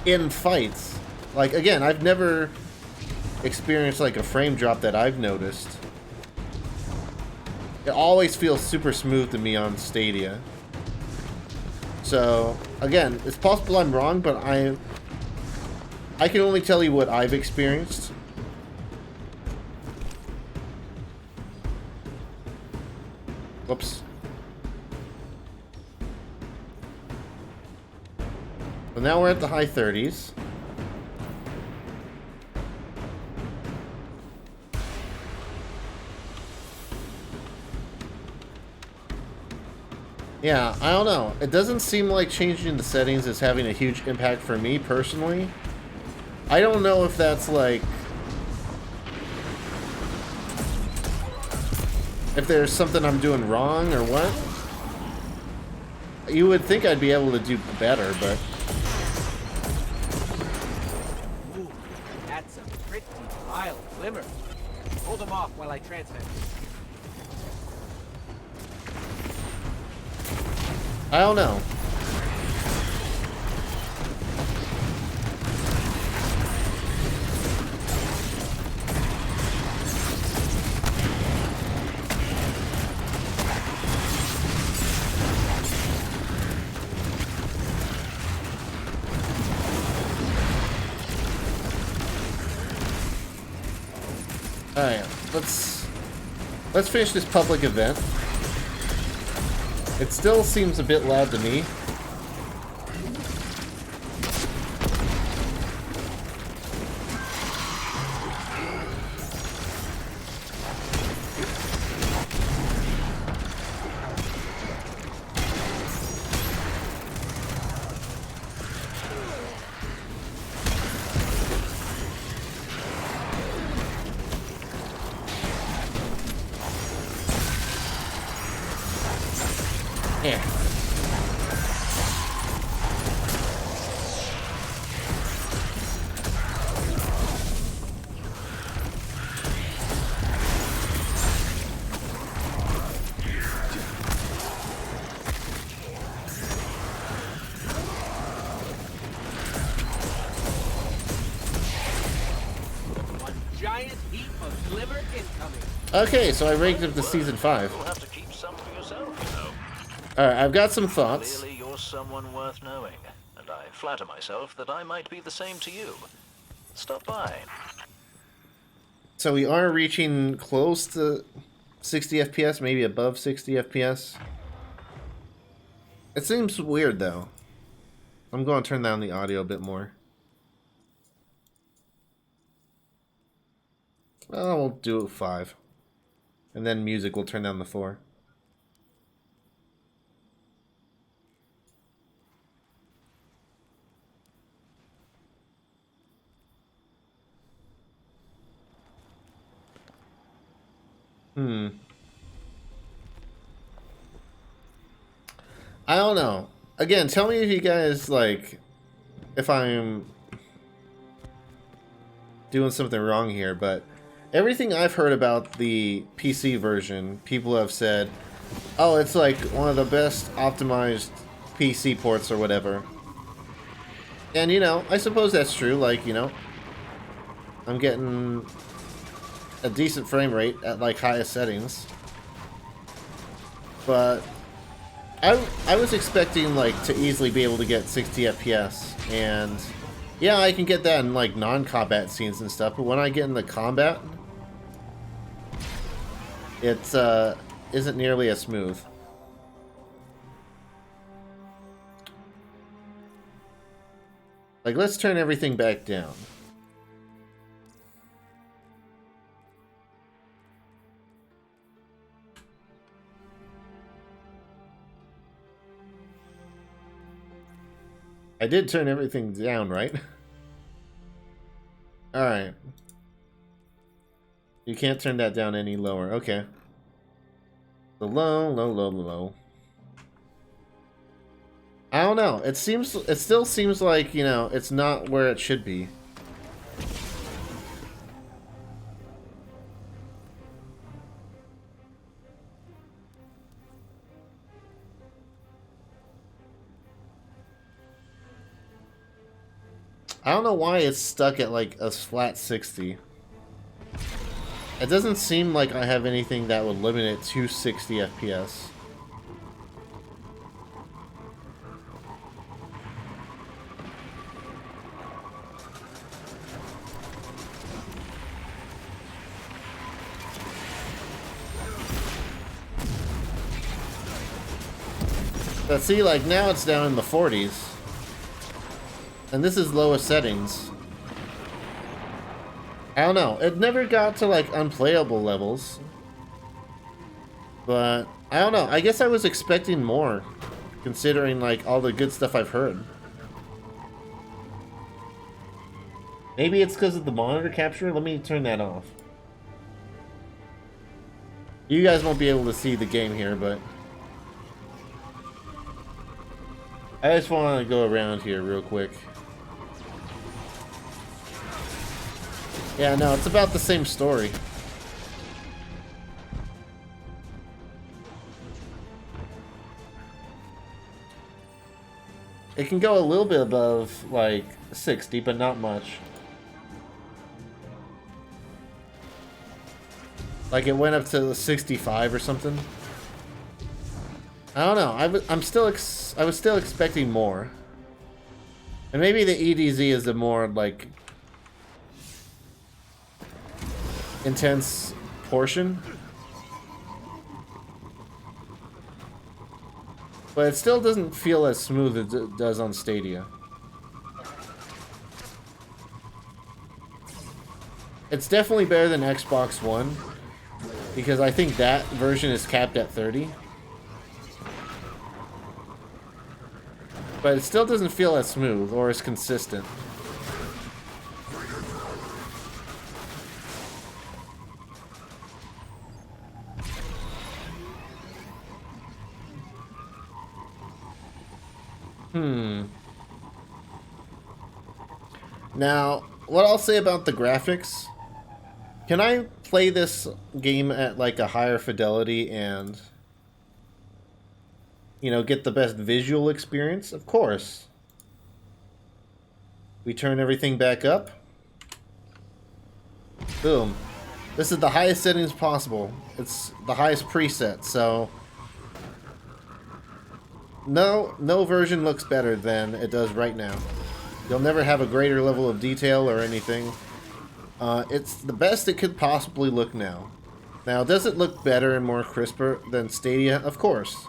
in fights. Like, again, I've never experienced, like, a frame drop that I've noticed. It always feels super smooth to me on Stadia. So, again, it's possible I'm wrong, but I can only tell you what I've experienced. Whoops. So now we're at the high 30s. Yeah, I don't know. It doesn't seem like changing the settings is having a huge impact for me personally. I don't know if that's like... if there's something I'm doing wrong or what. You would think I'd be able to do better, but... Ooh, that's a pretty wild glimmer. Hold them off while I transmit. I don't know. Alright, let's finish this public event. It still seems a bit loud to me. Yeah. One giant heap of liver incoming. Okay, so I ranked up to season 5. You'll have to keep some for yourself, you know. Alright, I've got some thoughts. Clearly, you're someone worth knowing, and I flatter myself that I might be the same to you. Stop by. So we are reaching close to 60 FPS, maybe above 60 FPS. It seems weird though. I'm going to turn down the audio a bit more. Oh, we'll do 5. And then music, we'll turn down the 4. I don't know. Again, tell me if you guys, like, if I'm doing something wrong here, but everything I've heard about the PC version, people have said, oh, it's like one of the best optimized PC ports or whatever. And, you know, I suppose that's true. Like, you know, I'm getting a decent frame rate at, like, highest settings. But I was expecting, like, to easily be able to get 60 FPS. And, yeah, I can get that in, like, non-combat scenes and stuff. But when I get in the combat, it's, isn't nearly as smooth. Like, let's turn everything back down. I did turn everything down, right? Alright. You can't turn that down any lower. Okay. So low, low, low, low. I don't know. It still seems like, you know, it's not where it should be. I don't know why it's stuck at like a flat 60. It doesn't seem like I have anything that would limit it to 60 FPS. But see, like, now it's down in the 40s. And this is lowest settings. I don't know. It never got to, like, unplayable levels. But, I don't know. I guess I was expecting more. Considering, like, all the good stuff I've heard. Maybe it's because of the monitor capture? Let me turn that off. You guys won't be able to see the game here, but I just want to go around here real quick. Yeah, no, it's about the same story. It can go a little bit above, like, 60, but not much. Like, it went up to 65 or something. I don't know. I was still expecting more. And maybe the EDZ is a more, like, intense portion. But it still doesn't feel as smooth as it does on Stadia. It's definitely better than Xbox One, because I think that version is capped at 30. But it still doesn't feel as smooth or as consistent. Now, what I'll say about the graphics, can I play this game at like a higher fidelity and, you know, get the best visual experience? Of course. We turn everything back up. Boom. This is the highest settings possible. It's the highest preset, so no version looks better than it does right now. You'll never have a greater level of detail or anything. It's the best it could possibly look now. Now, does it look better and more crisper than Stadia? Of course.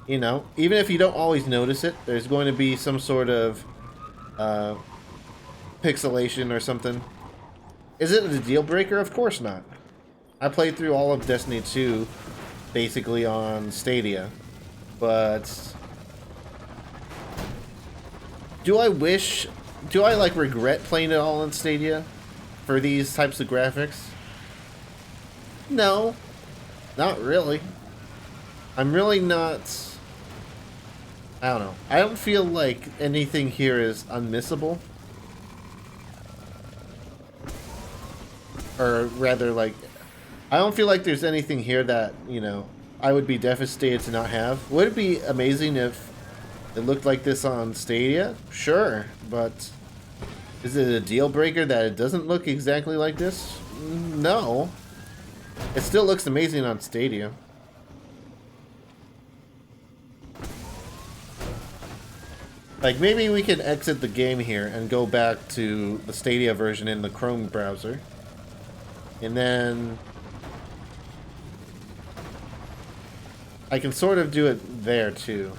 You know, even if you don't always notice it, there's going to be some sort of pixelation or something. Is it a deal breaker? Of course not. I played through all of Destiny 2 basically on Stadia, but do I like regret playing it all on Stadia for these types of graphics? No, not really. I'm really not. I don't know. I don't feel like anything here is unmissable. Or rather, like, I don't feel like there's anything here that, you know, I would be devastated to not have. Would it be amazing if it looked like this on Stadia? Sure, but is it a deal breaker that it doesn't look exactly like this? No. It still looks amazing on Stadia. Like, maybe we can exit the game here and go back to the Stadia version in the Chrome browser. And then I can sort of do it there too.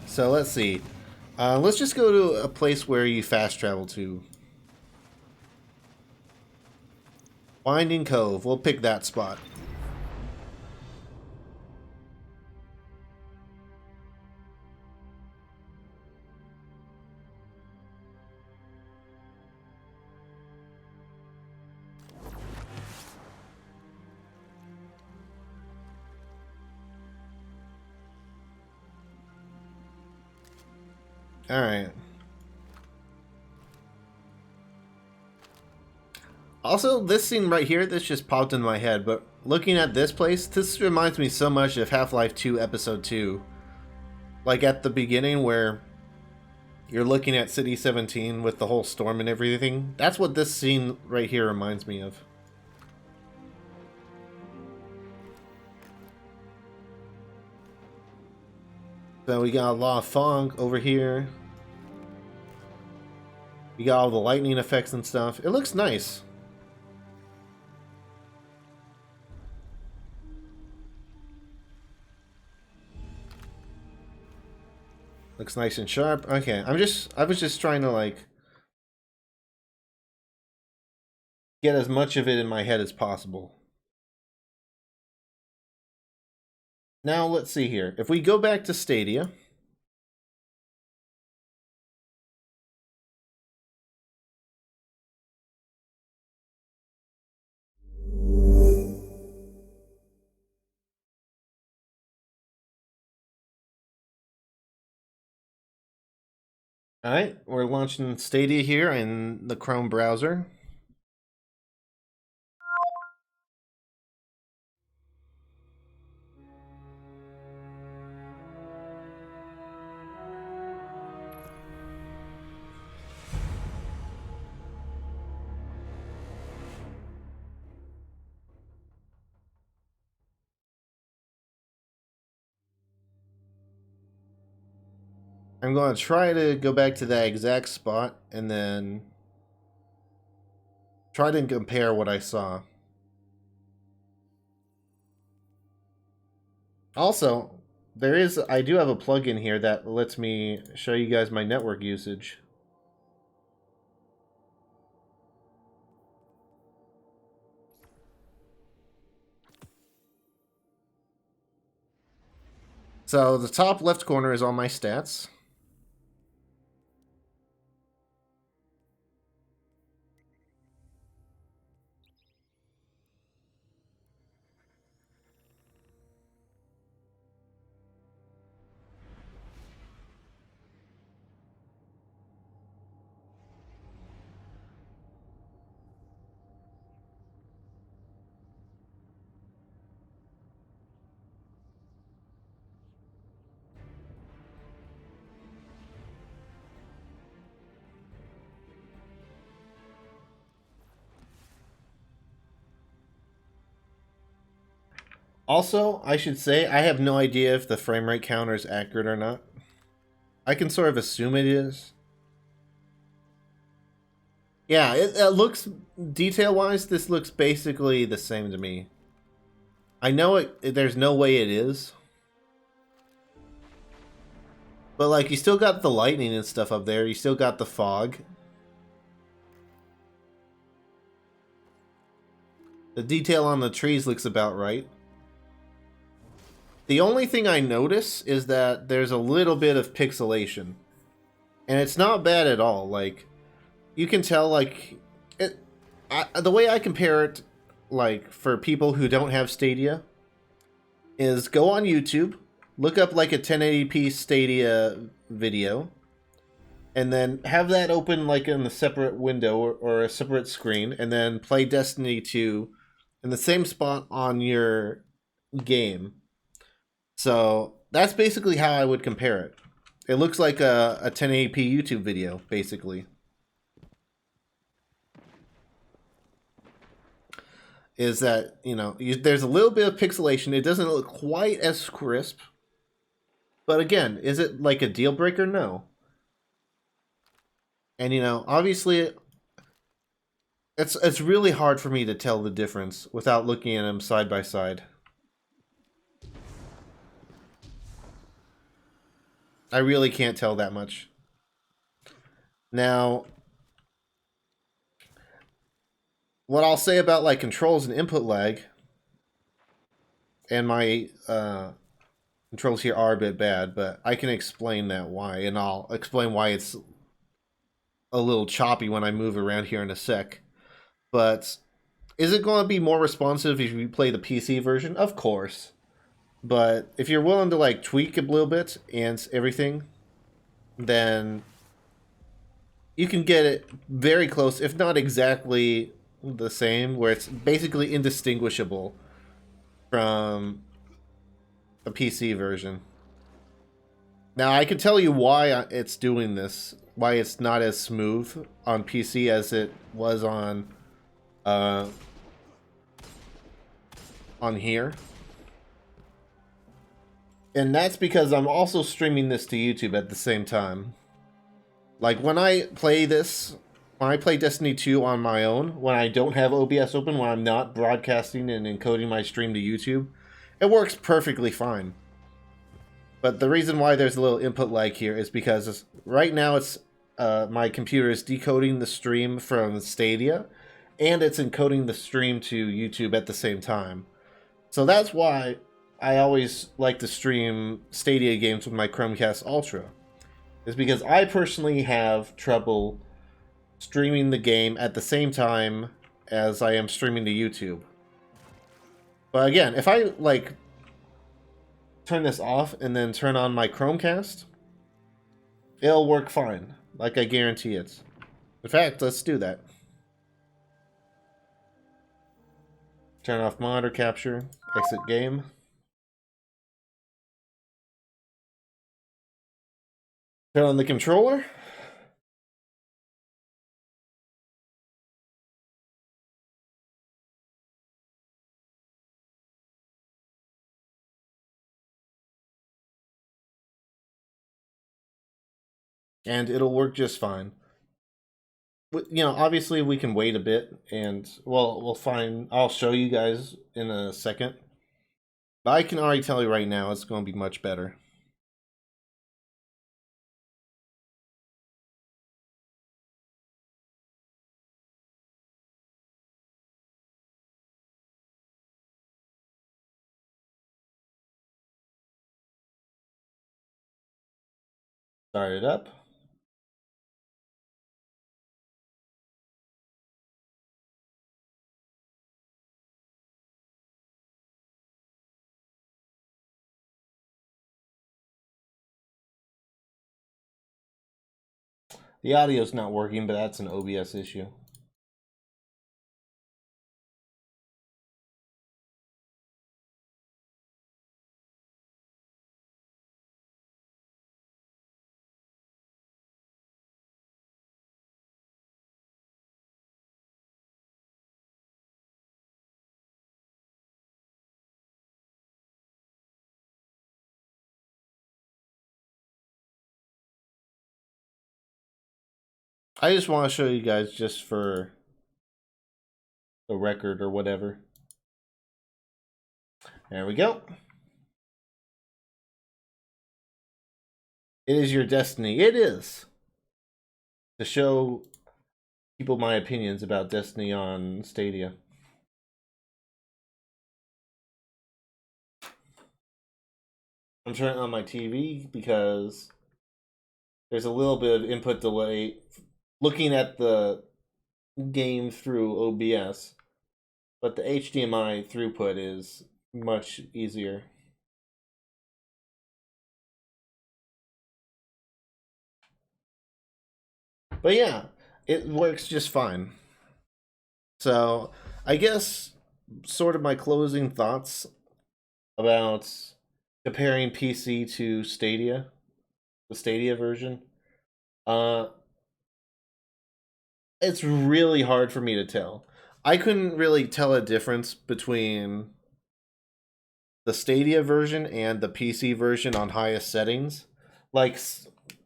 So let's see. Let's just go to a place where you fast travel to. Winding Cove. We'll pick that spot. Alright. Also, this scene right here, this just popped in my head, but looking at this place, this reminds me so much of Half-Life 2 Episode 2. Like at the beginning where you're looking at City 17 with the whole storm and everything. That's what this scene right here reminds me of. So we got a lot of fog over here. We got all the lightning effects and stuff. It looks nice. Looks nice and sharp. Okay, I was just trying to like get as much of it in my head as possible. Now let's see here. If we go back to Stadia, alright, we're launching Stadia here in the Chrome browser. I'm going to try to go back to that exact spot and then try to compare what I saw. Also, I do have a plugin here that lets me show you guys my network usage. So the top left corner is all my stats. Also, I should say, I have no idea if the frame rate counter is accurate or not. I can sort of assume it is. Yeah, it looks, detail-wise, this looks basically the same to me. I know there's no way it is. But, like, you still got the lightning and stuff up there. You still got the fog. The detail on the trees looks about right. The only thing I notice is that there's a little bit of pixelation. And it's not bad at all. Like, you can tell, like, the way I compare it, like, for people who don't have Stadia, is go on YouTube, look up, like, a 1080p Stadia video, and then have that open, like, in a separate window or a separate screen, and then play Destiny 2 in the same spot on your game. So that's basically how I would compare it. It looks like a 1080p YouTube video, basically. Is that, you know, there's a little bit of pixelation. It doesn't look quite as crisp. But again, is it like a deal breaker? No. And, you know, obviously, it's really hard for me to tell the difference without looking at them side by side. I really can't tell that much. Now, what I'll say about, like, controls and input lag, and my controls here are a bit bad, but I can explain that why, and I'll explain why it's a little choppy when I move around here in a sec. But is it going to be more responsive if you play the PC version? Of course. But if you're willing to, like, tweak a little bit and everything, then you can get it very close, if not exactly the same, where it's basically indistinguishable from a PC version. Now, I can tell you why it's doing this, why it's not as smooth on PC as it was on here. And that's because I'm also streaming this to YouTube at the same time. Like, when I play Destiny 2 on my own, when I don't have OBS open, when I'm not broadcasting and encoding my stream to YouTube, it works perfectly fine. But the reason why there's a little input lag here is because right now it's my computer is decoding the stream from Stadia, and it's encoding the stream to YouTube at the same time. So that's why I always like to stream Stadia games with my Chromecast Ultra. Is because I personally have trouble streaming the game at the same time as I am streaming to YouTube. But again, if I, like, turn this off and then turn on my Chromecast, it'll work fine. Like, I guarantee it. In fact, let's do that. Turn off monitor capture, exit game. Turn on the controller. And it'll work just fine. You know, obviously we can wait a bit, and well, we'll find. I'll show you guys in a second. But I can already tell you right now, it's going to be much better. Start it up. The audio's not working, but that's an OBS issue. I just want to show you guys just for the record or whatever. There we go. It is your destiny. It is. To show people my opinions about Destiny on Stadia. I'm turning on my TV because there's a little bit of input delay looking at the game through OBS, but the HDMI throughput is much easier. But yeah, it works just fine. So I guess sort of my closing thoughts about comparing PC to Stadia, the Stadia version. It's really hard for me to tell. I couldn't really tell a difference between the Stadia version and the PC version on highest settings. Like,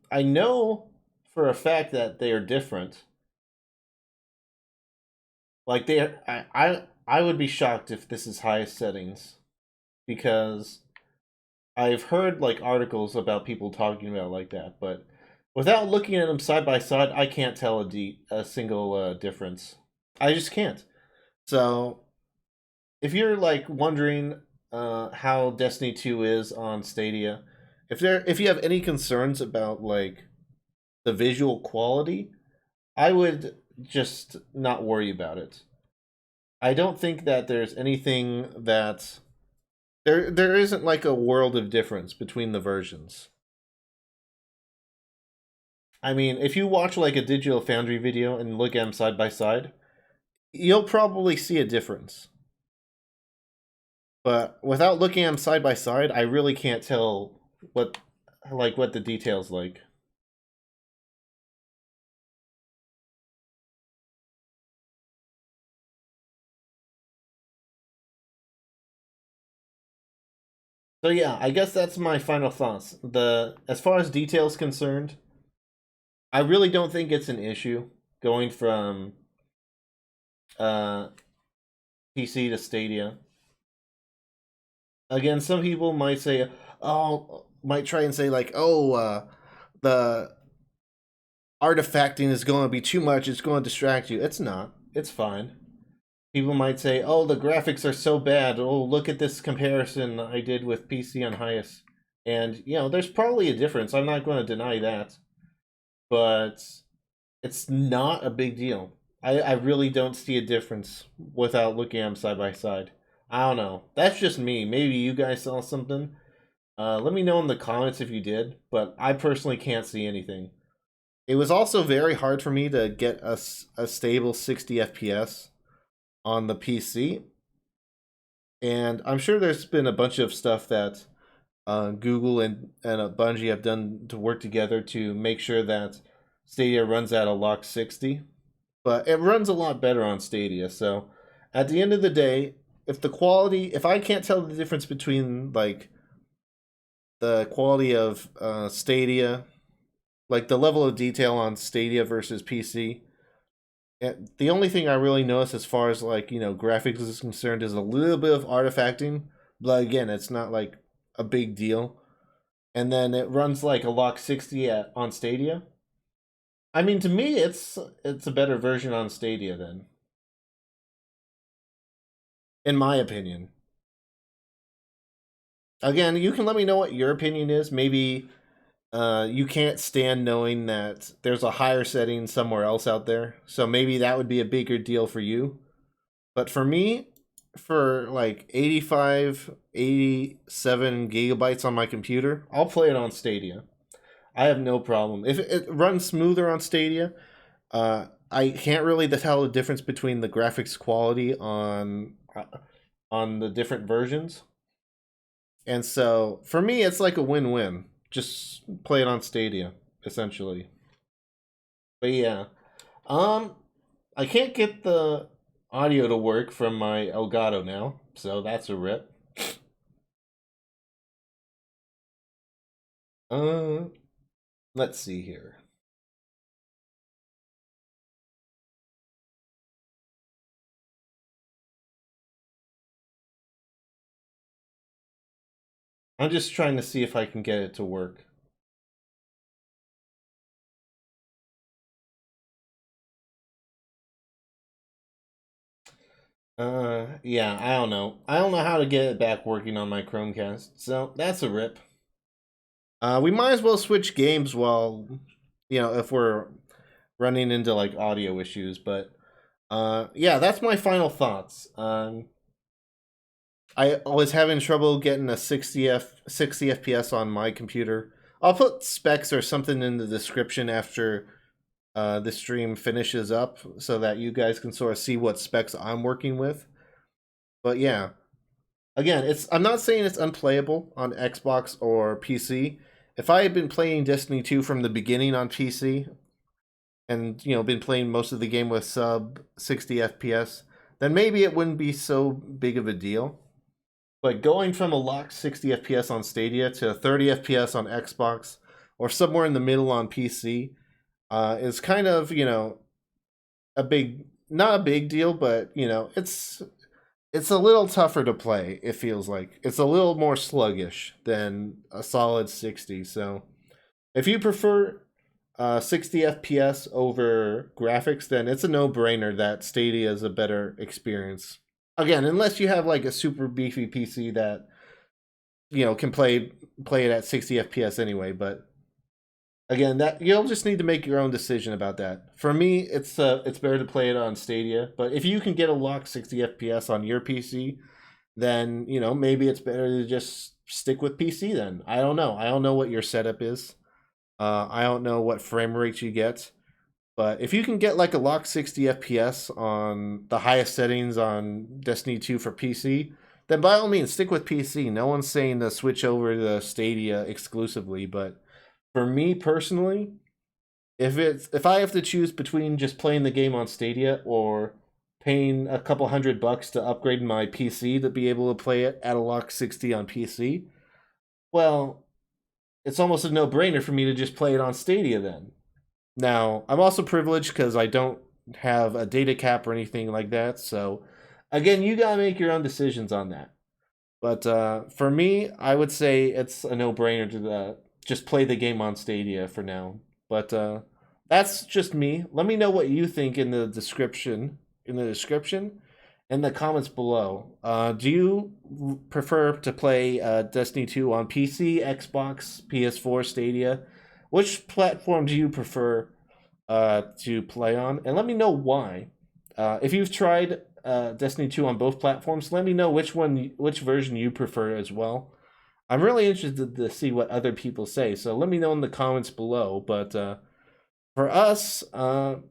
I know for a fact that they are different. Like, I would be shocked if this is highest settings, because I've heard like articles about people talking about like that, but without looking at them side by side, I can't tell a single difference. I just can't. So, if you're like wondering how Destiny 2 is on Stadia, if you have any concerns about like the visual quality, I would just not worry about it. I don't think that there's anything that there isn't like a world of difference between the versions. I mean, if you watch like a Digital Foundry video and look at them side by side, you'll probably see a difference. But without looking at them side by side, I really can't tell what the details like. So yeah, I guess that's my final thoughts. As far as details concerned, I really don't think it's an issue going from PC to Stadia. Again, some people might say, might try and say like, the artifacting is going to be too much. It's going to distract you. It's not. It's fine. People might say, oh, the graphics are so bad. Oh, look at this comparison I did with PC on highest. And, there's probably a difference. I'm not going to deny that. But it's not a big deal. I really don't see a difference without looking at them side by side. I don't know. That's just me. Maybe you guys saw something. Let me know in the comments if you did. But I personally can't see anything. It was also very hard for me to get a stable 60 FPS on the PC. And I'm sure there's been a bunch of stuff that Google and Bungie have done to work together to make sure that Stadia runs at a lock 60. But it runs a lot better on Stadia. So at the end of the day, if I can't tell the difference between like the quality of Stadia, like the level of detail on Stadia versus PC, the only thing I really notice as far as like, graphics is concerned is a little bit of artifacting, but again, it's not like a big deal. And then it runs like a lock 60 on Stadia. I mean, to me, it's a better version on Stadia then, in my opinion. Again, you can let me know what your opinion is. Maybe you can't stand knowing that there's a higher setting somewhere else out there. So maybe that would be a bigger deal for you. But for me, for like 85, 87 gigabytes on my computer, I'll play it on Stadia. I have no problem. If it runs smoother on Stadia, I can't really tell the difference between the graphics quality on the different versions. And so for me, it's like a win-win. Just play it on Stadia, essentially. But yeah, I can't get the audio to work from my Elgato now, so that's a rip. Let's see here. I'm just trying to see if I can get it to work. Yeah, I don't know. I don't know how to get it back working on my Chromecast, so that's a rip. We might as well switch games while, if we're running into like audio issues, but yeah, that's my final thoughts. I was having trouble getting a 60 FPS on my computer. I'll put specs or something in the description after the stream finishes up so that you guys can sort of see what specs I'm working with. But yeah, again, I'm not saying it's unplayable on Xbox or PC. If I had been playing Destiny 2 from the beginning on PC and, been playing most of the game with sub 60 FPS, then maybe it wouldn't be so big of a deal. But going from a locked 60 FPS on Stadia to 30 FPS on Xbox or somewhere in the middle on PC is kind of, not a big deal, but, it's a little tougher to play, it feels like. It's a little more sluggish than a solid 60. So if you prefer 60 FPS over graphics, then it's a no-brainer that Stadia is a better experience. Again, unless you have like a super beefy PC that can play it at 60 FPS anyway, but again, that you'll just need to make your own decision about that. For me, it's better to play it on Stadia, but if you can get a locked 60 FPS on your PC, then maybe it's better to just stick with PC then. I don't know. I don't know what your setup is. I don't know what frame rates you get. But if you can get like a locked 60 FPS on the highest settings on Destiny 2 for PC, then by all means stick with PC. No one's saying to switch over to Stadia exclusively, but for me personally, if I have to choose between just playing the game on Stadia or paying a couple $100 to upgrade my PC to be able to play it at a locked 60 on PC, well, it's almost a no-brainer for me to just play it on Stadia then. Now, I'm also privileged because I don't have a data cap or anything like that, so again, you gotta make your own decisions on that. But for me, I would say it's a no-brainer to just play the game on Stadia for now. But that's just me. Let me know what you think in the description. In the comments below. Do you prefer to play Destiny 2 on PC, Xbox, PS4, Stadia? Which platform do you prefer to play on? And let me know why. If you've tried Destiny 2 on both platforms, let me know which version you prefer as well. I'm really interested to see what other people say, so let me know in the comments below. But for us, for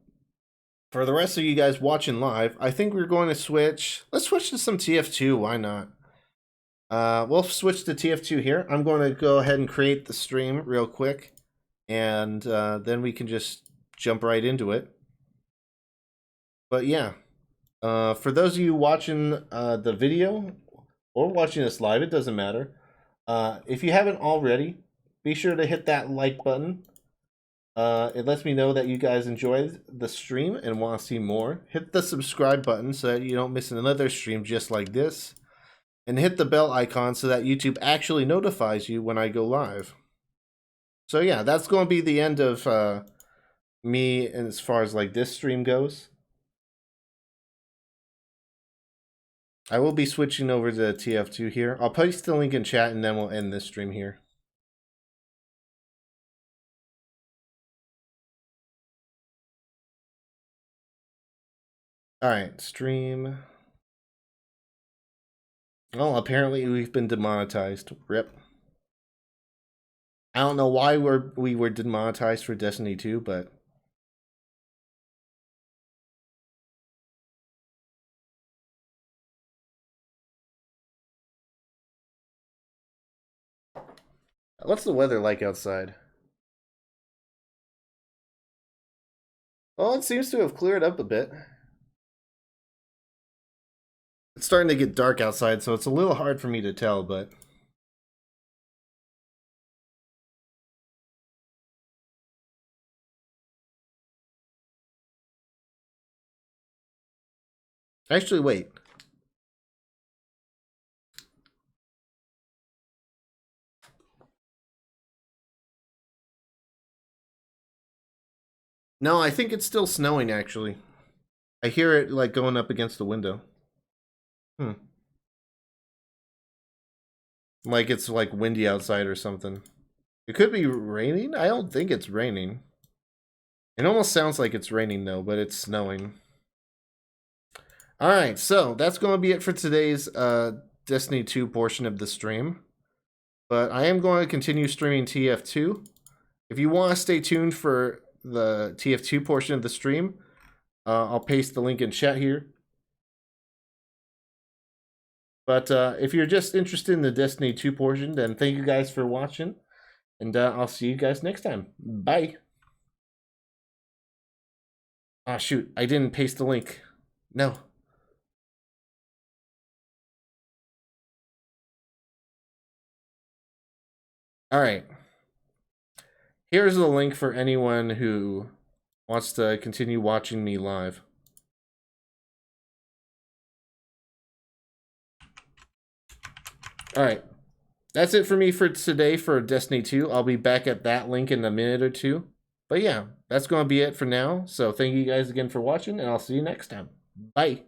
the rest of you guys watching live, I think we're going to switch. Let's switch to some TF2. Why not? We'll switch to TF2 here. I'm going to go ahead and create the stream real quick, and then we can just jump right into it. But yeah, for those of you watching the video or watching this live, it doesn't matter. If you haven't already, be sure to hit that like button. It lets me know that you guys enjoyed the stream and want to see more. Hit the subscribe button so that you don't miss another stream just like this. And hit the bell icon so that YouTube actually notifies you when I go live. So yeah, that's going to be the end of me as far as like this stream goes. I will be switching over to TF2 here. I'll post the link in chat and then we'll end this stream here. Alright, stream. Well, apparently we've been demonetized. RIP. I don't know why we were demonetized for Destiny 2, but what's the weather like outside? Well, it seems to have cleared up a bit. It's starting to get dark outside, so it's a little hard for me to tell, but actually, wait. No, I think it's still snowing, actually. I hear it, like, going up against the window. Like it's, like, windy outside or something. It could be raining? I don't think it's raining. It almost sounds like it's raining, though, but it's snowing. Alright, so that's going to be it for today's Destiny 2 portion of the stream. But I am going to continue streaming TF2. If you want to stay tuned for the TF2 portion of the stream, I'll paste the link in chat here. But if you're just interested in the Destiny 2 portion, then thank you guys for watching. And I'll see you guys next time. Bye. Ah, shoot. I didn't paste the link. No. Alright. Here's the link for anyone who wants to continue watching me live. Alright. That's it for me for today for Destiny 2. I'll be back at that link in a minute or two. But yeah, that's going to be it for now. So thank you guys again for watching, and I'll see you next time. Bye.